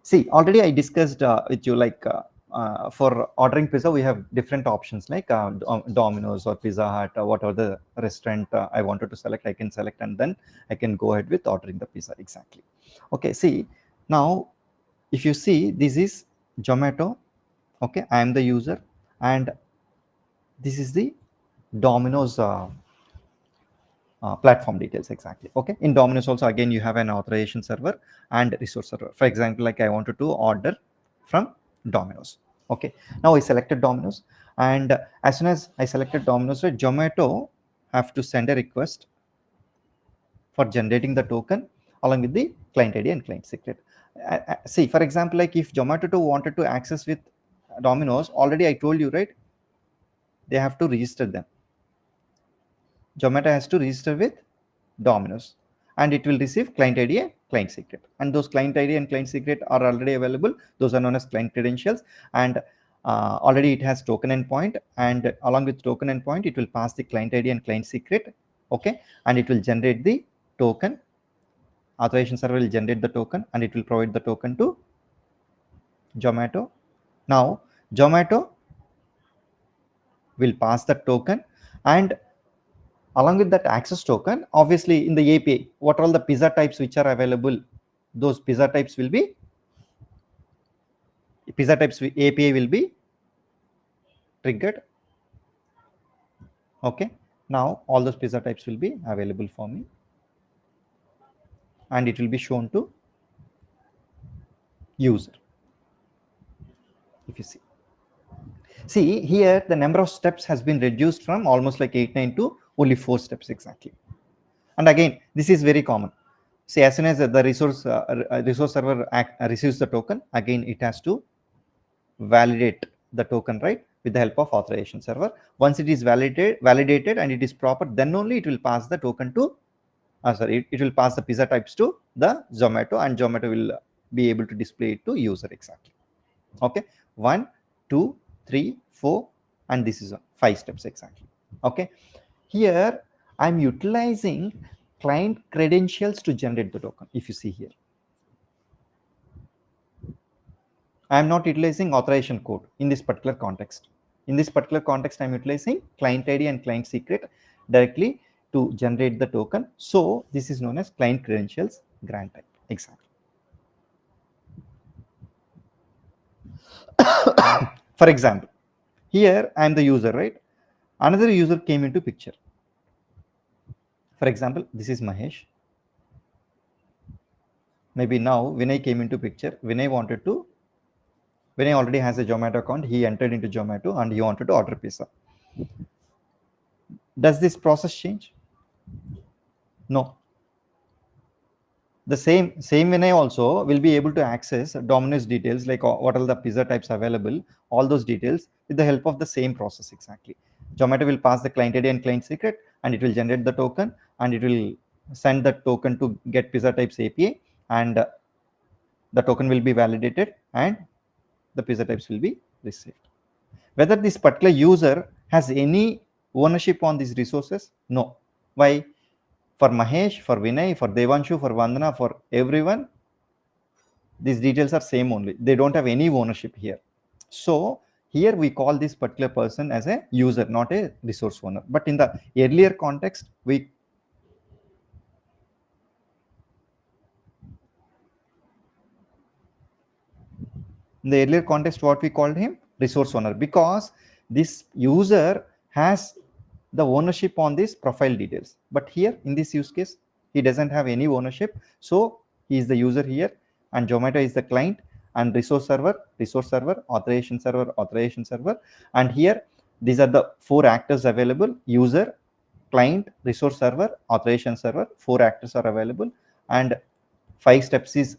see, already I discussed with you, like for ordering pizza, we have different options like Domino's or Pizza Hut, or whatever the restaurant I wanted to select, I can select, and then I can go ahead with ordering the pizza exactly. Okay, see, now if you see, this is Zomato. Okay, I am the user, and this is the Domino's platform details exactly. Okay, in Domino's also, again, you have an authorization server and resource server. For example, like I wanted to order from Domino's. Okay, now I selected Domino's, and as soon as I selected Domino's, right, Zomato have to send a request for generating the token along with the client ID and client secret. See, for example, like if Zomato wanted to access with Domino's, already I told you, right, they have to register them. Zomato has to register with Domino's, and it will receive client ID and client secret. And those client ID and client secret are already available. Those are known as client credentials, and already it has token endpoint. And along with token endpoint, it will pass the client ID and client secret. Okay, and it will generate the token. Authorization server will generate the token, and it will provide the token to Zomato. Now, Zomato will pass the token, and along with that access token, obviously in the API, what are all the pizza types which are available, those pizza types will be API will be triggered. Okay, now all those pizza types will be available for me, and it will be shown to user. If you see here, the number of steps has been reduced from almost like 8-9 to only 4 steps exactly. And again, this is very common. See, as soon as the resource server receives the token, again it has to validate the token, right, with the help of authorization server. Once it is validated and it is proper, then only it will pass the token to it will pass the pizza types to the Zomato, and Zomato will be able to display it to user exactly. Okay, 1, 2, 3, 4, and this is 5 steps exactly. Okay, here I'm utilizing client credentials to generate the token. If you see here, I am not utilizing authorization code in this particular context. In this particular context, I am utilizing client ID and client secret directly to generate the token. So this is known as client credentials grant type. Exactly. For example, here I am the user, right? Another user came into picture. For example, this is Mahesh. Maybe now Vinay came into picture. Vinay already has a Zomato account. He entered into Zomato and he wanted to order pizza. Does this process change? No. The same Vinay also will be able to access Domino's details, like what are the pizza types available, all those details with the help of the same process exactly. Zomato will pass the client ID and client secret, and it will generate the token, and it will send the token to get pizza types API, and the token will be validated, and the pizza types will be received. Whether this particular user has any ownership on these resources? No. Why? For Mahesh, for Vinay, for Devanshu, for Vandana, for everyone, these details are same only. They don't have any ownership here. So here we call this particular person as a user, not a resource owner. But in the earlier context, in the earlier context, what we called him? Resource owner, because this user has the ownership on these profile details. But here in this use case, he doesn't have any ownership. So he is the user here, and Zomato is the client, and resource server, authorization server. And here, these are the 4 actors available: user, client, resource server, authorization server. 4 actors are available, and 5 steps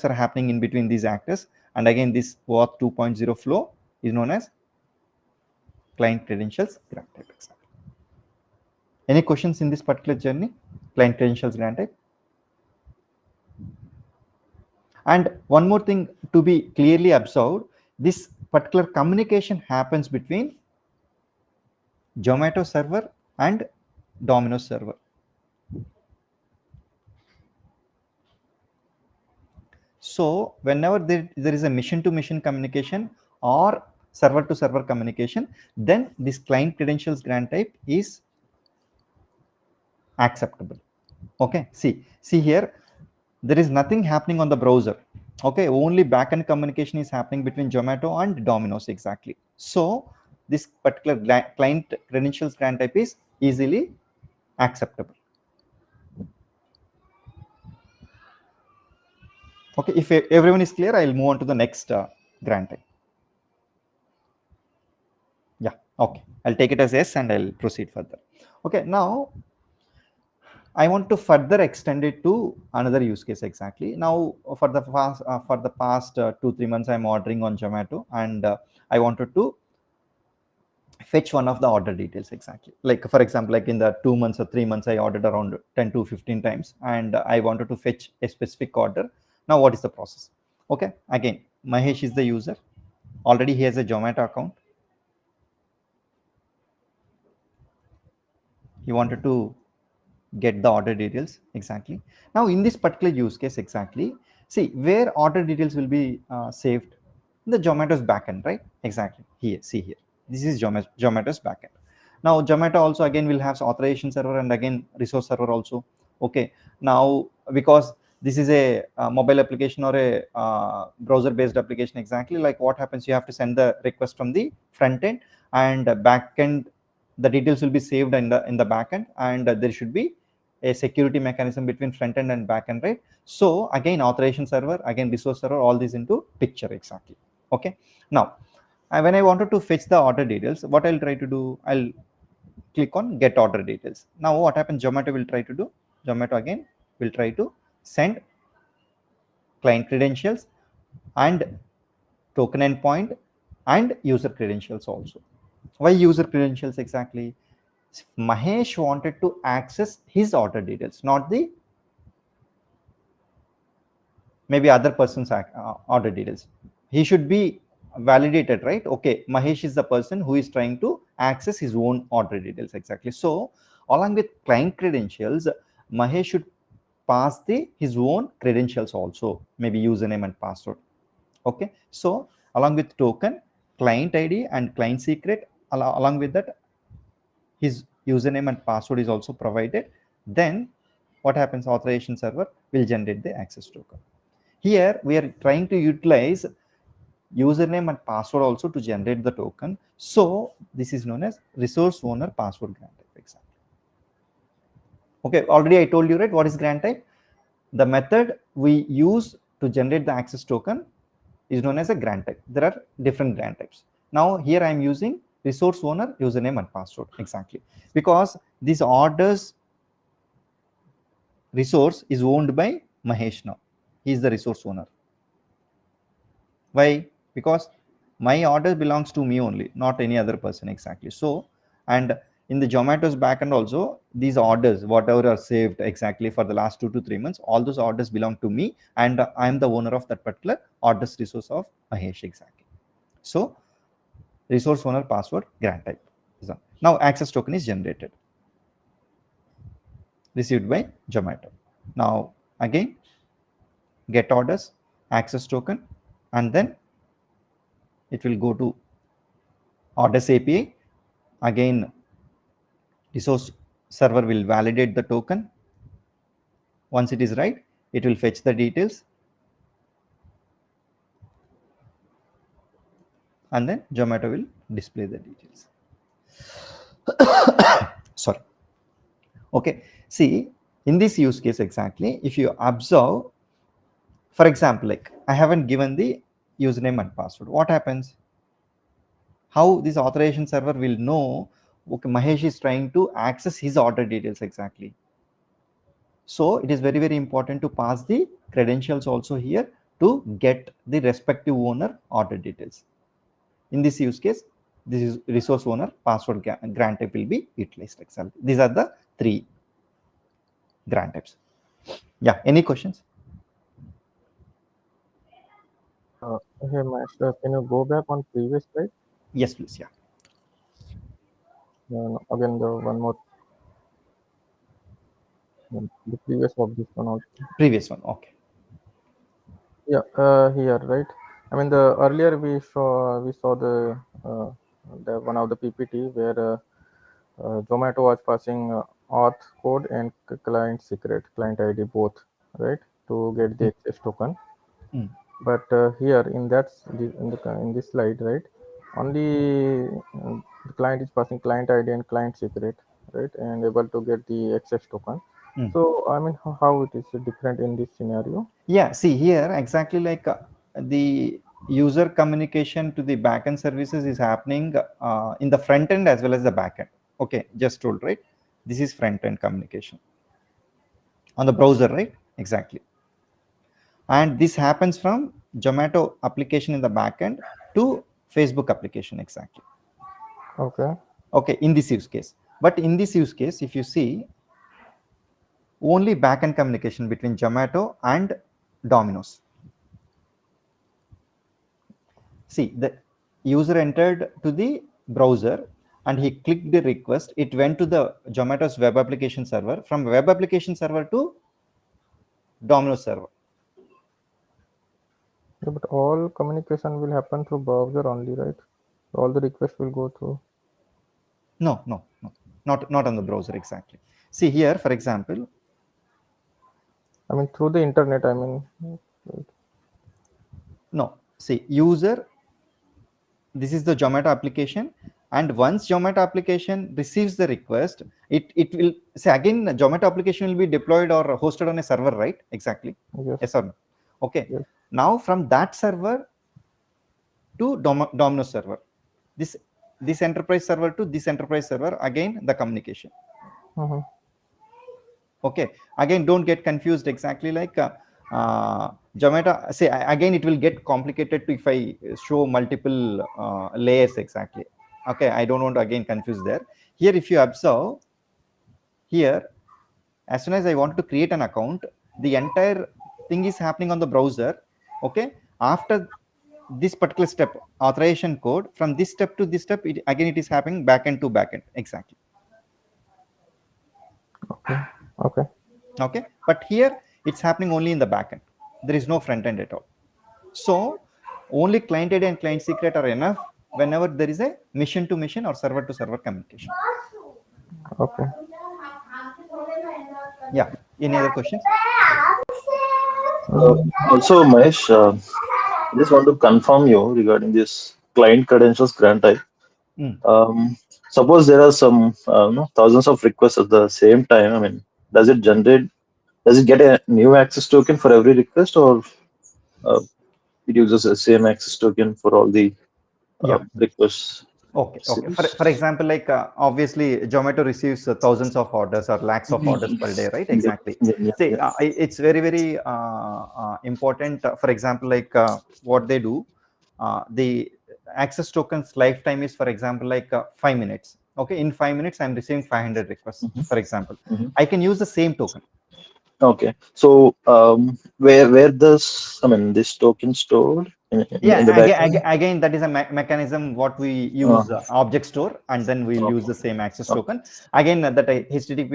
are happening in between these actors. And again, this OAuth 2.0 flow is known as client credentials grant type. Any questions in this particular journey? Client credentials grant type. And one more thing to be clearly observed, this particular communication happens between Zomato server and Domino's server. So whenever there is a mission-to-mission communication or server-to-server communication, then this client credentials grant type is acceptable. Okay, see here, there is nothing happening on the browser. Okay, only backend communication is happening between Zomato and Domino's exactly. So this particular client credentials grant type is easily acceptable. Okay, if everyone is clear, I'll move on to the next grant type. Yeah, okay, I'll take it as yes and I'll proceed further. Okay, now I want to further extend it to another use case exactly. Now, for the past 2-3 months, I'm ordering on Zomato, and I wanted to fetch one of the order details exactly. Like for example, like in the 2 months or 3 months, I ordered around 10 to 15 times, and I wanted to fetch a specific order. Now, what is the process? Okay, again, Mahesh is the user. Already he has a Zomato account. He wanted to get the order details exactly. Now in this particular use case exactly, see where order details will be saved in the Zomato's backend, right? Exactly here, see here, this is Zomato's backend. Now Zomato also again will have authorization server and again resource server also. Okay, now because this is a mobile application or a browser based application exactly, like what happens, you have to send the request from the front end, and back end the details will be saved in the backend, and there should be a security mechanism between front end and back end, right? So again, authorization server, again resource server, all these into picture exactly. Okay, now when I wanted to fetch the order details, what I'll try to do, I'll click on get order details. Now what happens, Zomato will try to do, Zomato again will try to send client credentials and token endpoint and user credentials also. Why user credentials exactly? Mahesh wanted to access his order details, not the maybe other person's order details. He should be validated, right? Okay, Mahesh is the person who is trying to access his own order details exactly. So along with client credentials, Mahesh should pass his own credentials also, maybe username and password. Okay, so along with token, client ID and client secret, along with that his username and password is also provided. Then what happens, authorization server will generate the access token. Here we are trying to utilize username and password also to generate the token. So this is known as resource owner password grant type exactly. Okay, already I told you, right, what is grant type? The method we use to generate the access token is known as a grant type. There are different grant types. Now here I am using resource owner username and password, exactly, because this orders resource is owned by Mahesh now. He is the resource owner. Why? Because my order belongs to me only, not any other person, exactly. So, and in the Zomato's backend also, these orders, whatever are saved exactly for the last 2 to 3 months, all those orders belong to me, and I am the owner of that particular orders resource of Mahesh, exactly. So, resource owner password grant type. Now, access token is generated, received by Zomato. Now, again, get orders, access token, and then it will go to orders API. Again, resource server will validate the token. Once it is right, it will fetch the details, and then Zomato will display the details. Sorry. Okay. See, in this use case exactly, if you observe, for example, like I haven't given the username and password. What happens? How this authorization server will know, okay, Mahesh is trying to access his order details exactly. So it is very, very important to pass the credentials also here to get the respective owner order details. In this use case, this is resource owner password grant type will be utilized. These are the 3 grant types. Yeah, any questions? Hey, Master, can you go back on previous slide? Yes, please. Yeah. No, no, again, the one more, the previous of this one also. Previous one. Okay. Yeah, here, right? I mean, the earlier we saw the one of the PPT where Zomato was passing auth code and client secret, client ID both, right, to get the access token. But here in in this slide, right, only the client is passing client ID and client secret, right, and able to get the access token. So I mean, how it is different in this scenario? Yeah, see here exactly like the user communication to the backend services is happening in the front end as well as the backend. Okay, just told, right? This is front end communication on the browser, right? Exactly. And this happens from Zomato application in the backend to Facebook application, exactly. Okay. Okay, in this use case. But in this use case, if you see, only backend communication between Zomato and Domino's. See, the user entered to the browser and he clicked the request. It went to the Zomato's web application server, from web application server to Domino's server. Yeah, but all communication will happen through browser only, right? All the requests will go through. No, not on the browser exactly. See here, for example. I mean, through the internet. I mean, right. No, see, user. This is the Zomato application, and once Zomato application receives the request, it will say again Zomato application will be deployed or hosted on a server, right? Exactly. Yes. Yes or no? Okay. Yes. Now from that server to Domino's server, this enterprise server to this enterprise server, again the communication. Okay, again don't get confused exactly like Zomato. Say again it will get complicated if I show multiple layers exactly. Okay, I don't want to again confuse there. Here if you observe here, as soon as I want to create an account, the entire thing is happening on the browser. Okay, after this particular step, authorization code, from this step to this step, again it is happening backend to backend, exactly. Okay. Okay, but here it's happening only in the backend. There is no front end at all. So only client ID and client secret are enough whenever there is a mission to mission or server to server communication. Okay. Yeah, any other questions? Also, Mahesh, I just want to confirm you regarding this client credentials grant type. Suppose there are some thousands of requests at the same time. I mean, does does it get a new access token for every request, or uh, it uses the same access token for all the Yeah. requests? Okay. Series? For example, like obviously Zomato receives thousands of orders or lakhs of orders per day, right? Yeah, Exactly. yeah, yeah, See, yeah. it's very very important. For example, like what they do, the access tokens lifetime is, for example, like 5 minutes. Okay, in 5 minutes, I'm receiving 500 requests. Mhm, For example, mhm. I can use the same token. Okay, so where does, I mean, this token stored in the Yeah, backend? again, that is a mechanism what we Uh, use object store, and then we'll use okay, the same access okay. token. Again, that HTTP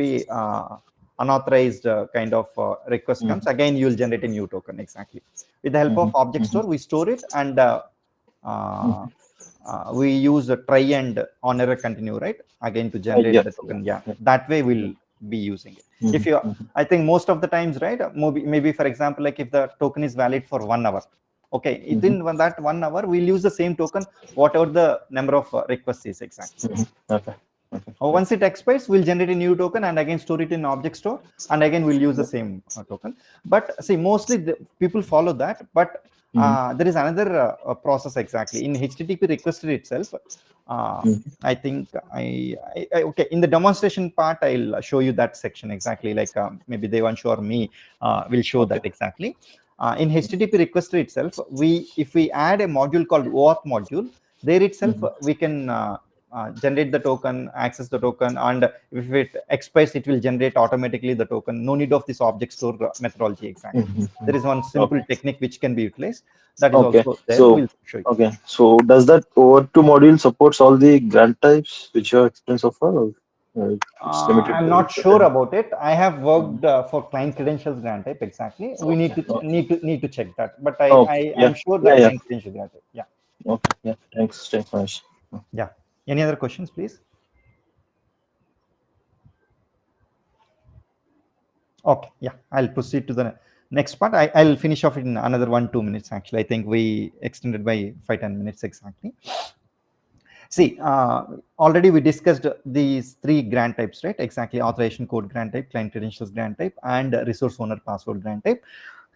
unauthorized kind of request comes. Mhm, Again, you'll generate a new token exactly. With the help of mhm, object mhm, store, we store it, and uh, mhm. we use a try and on error continue, right? Again to generate Yeah, the yeah, token. Yeah, yeah. that way Yeah. we'll be using it. If Mhm, you, mhm, I think most of the times, right? Maybe for example, like if the token is valid for 1 hour, okay, mhm, within that 1 hour, we'll use the same token, whatever the number of requests is exactly. mhm. Okay, okay, yeah, Once it expires, we'll generate a new token and again store it in object store, and again we'll use the yeah. same token. But see, mostly the people follow that, but Mhm, there is another process exactly in HTTP requested itself. Uh, mhm. I think okay, in the demonstration part, I'll show you that section exactly. Like maybe Devanshu or me will show Okay. that exactly. In HTTP requester itself, if we add a module called OAuth module, there itself Mhm, we can generate the token, access the token, and if it expires, it will generate automatically the token. No need of this object store methodology exactly. mhm, There mhm. is one simple Okay. technique which can be utilized. That is Okay. also there. So, We'll show you. okay. So, does that OAuth module supports all the grant types which you have explained so far, or it's limited I'm to not sure certain? about it. I have Mhm. worked for client credentials grant type exactly. We Okay. Okay. need to check that. But Okay. Yeah. I'm sure Yeah. that Yeah. client credential grant type. Yeah. Okay. Yeah. Thanks. Thanks, Manish. Yeah. Any other questions, please? Okay. Yeah. I'll proceed to the next part. I'll finish off in another 1 2 minutes. Actually, I think we extended by 5 10 minutes exactly. See, already we discussed these three grant types, right? Exactly, authorization code grant type, client credentials grant type, and resource owner password grant type.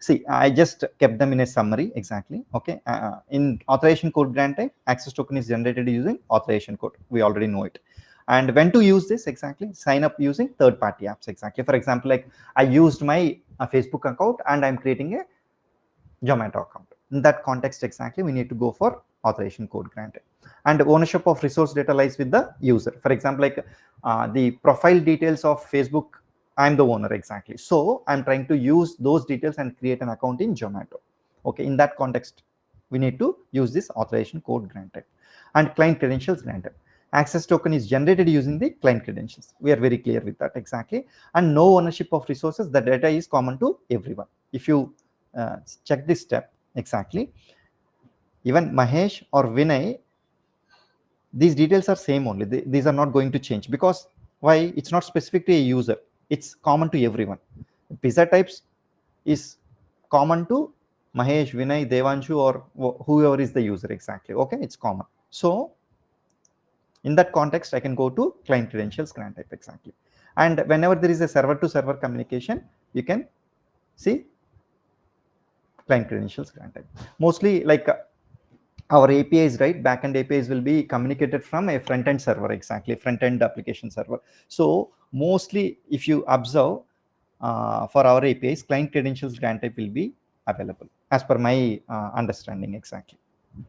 See, I just kept them in a summary exactly. Okay, in authorization code grant type, access token is generated using authorization code. We already know it. And when to use this exactly? Sign up using third-party apps exactly. For example, like I used my Facebook account and I'm creating a Zomato account. In that context, exactly, we need to go for authorization code granted. And ownership of resource data lies with the user. For example, like the profile details of Facebook, I'm the owner exactly. So I'm trying to use those details and create an account in Zomato. Okay, in that context, we need to use this authorization code granted. And client credentials granted. Access token is generated using the client credentials. We are very clear with that exactly. And no ownership of resources. The data is common to everyone. If you check this step exactly, even Mahesh or Vinay, these details are same only. These are not going to change because why? It's not specific to a user. It's common to everyone. Pizza types is common to Mahesh, Vinay, Devanshu, or whoever is the user exactly. Okay, it's common. So in that context, I can go to client credentials grant type exactly. And whenever there is a server to server communication, you can see client credentials grant type. Mostly like our APIs, right? Backend APIs will be communicated from a front-end server, exactly, front-end application server. So mostly, if you observe for our APIs, client credentials grant type will be available as per my understanding, exactly.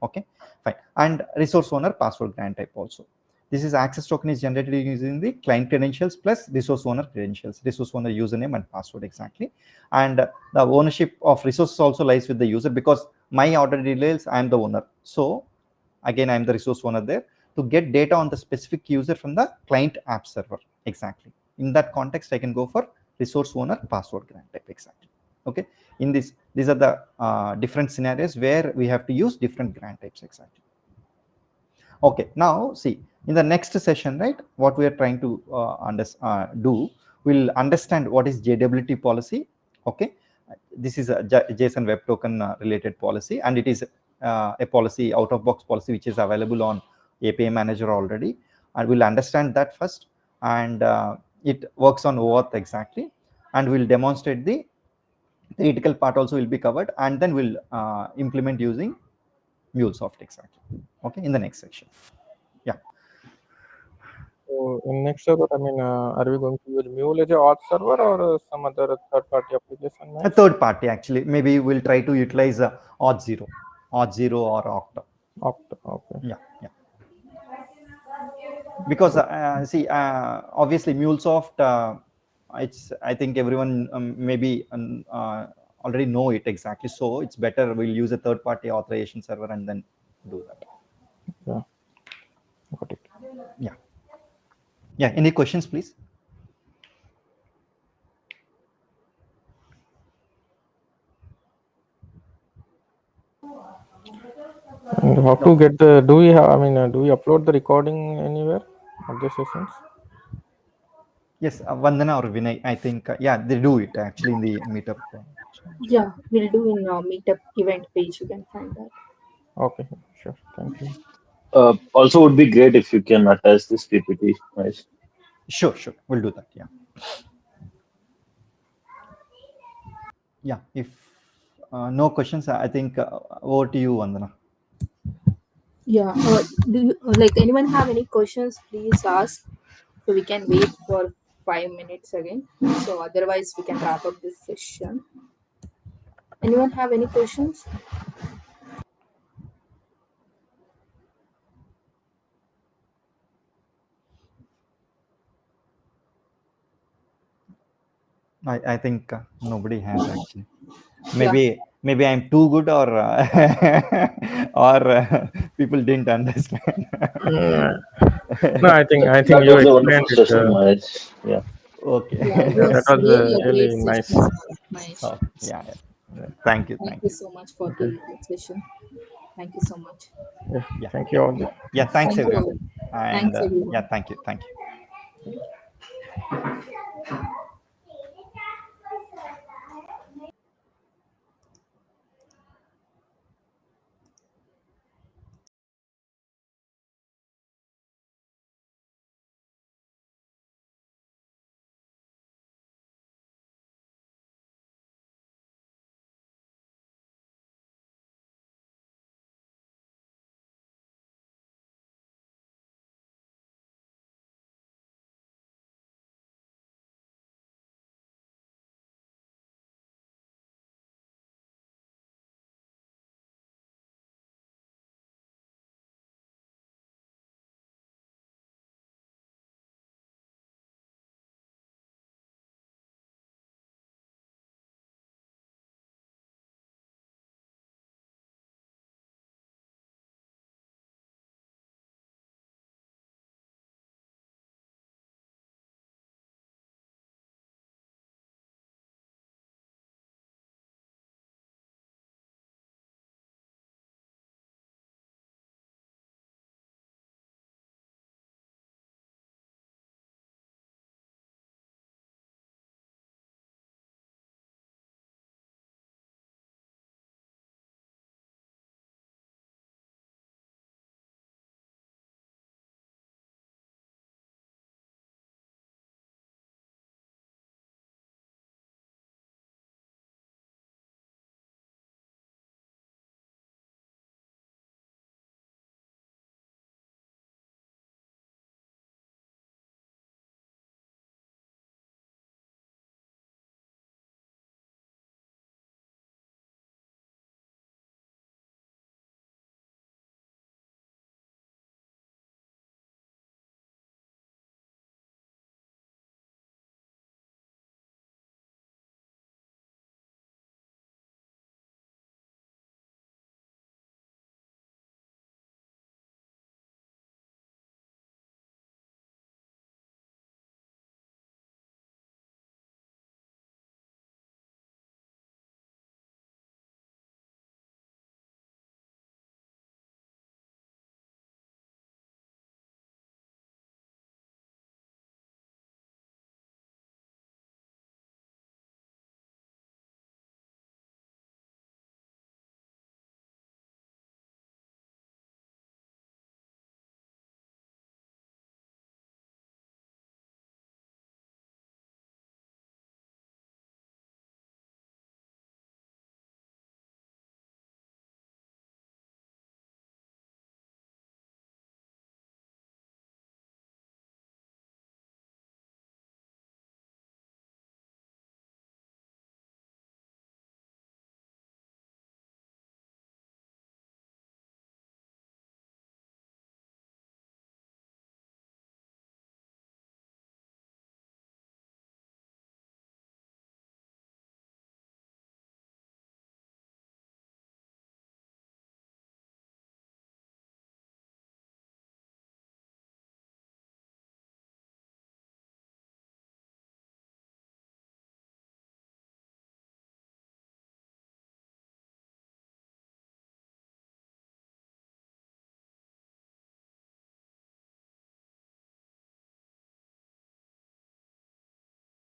Okay, fine. And resource owner password grant type also. This is access token is generated using the client credentials plus resource owner credentials, resource owner username and password exactly. And the ownership of resources also lies with the user because my order details, I am the owner. So again, I am the resource owner there to get data on the specific user from the client app server exactly. In that context, I can go for resource owner password grant type exactly. Okay, in this, these are the different scenarios where we have to use different grant types exactly. Okay, now see, in the next session, right, what we are trying to do, we'll understand what is JWT policy. Okay, this is a JSON web token related policy, and it is a policy, out of box policy, which is available on API manager already, and we'll understand that first. And it works on OAuth exactly. and we'll demonstrate the theoretical part also will be covered, and then we'll implement using MuleSoft exactly. Okay, in the next section. Yeah. So in next server, I mean, are we going to use Mule as a auth server or some other third-party application A next? third party actually. Maybe we'll try to utilize Auth0, Auth0 or Okta. Okta, okay. Yeah, yeah. Because see, obviously MuleSoft, it's, I think everyone maybe already know it exactly. So it's better we'll use a third party authorization server and then do that. Yeah, got it. Yeah. Yeah. Any questions, please? And how to get the? Do we have? I mean, do we upload the recording anywhere of the sessions? Yes, Vandana or Vinay, I think, yeah, they do it actually in the meetup. Yeah, we'll do in meetup event page. You can find that. Okay, sure. Thank you. Also, would be great if you can attach this PPT. Nice. Sure, sure. We'll do that. Yeah. Yeah. If no questions, I think over to you, Vandana. Yeah. Do you, like anyone have any questions? Please ask. So we can wait for 5 minutes again. So otherwise we can wrap up this session. Anyone have any questions? I think nobody has actually. Yeah. Maybe I'm too good, or or people didn't understand. No, I think That you was a explained wonderful it. session, Mahesh. Yeah. Yeah, it Okay. Yeah, that was was really a great really nice. session, Mahesh. Oh, yeah, yeah. Thank you. Thank Thank you you. so much for Okay. the session. Thank you so much. Yeah, Yeah. thank you all. Yeah. Thanks, Thank you everyone. all. And Thanks yeah, everyone. thank you. Thank you.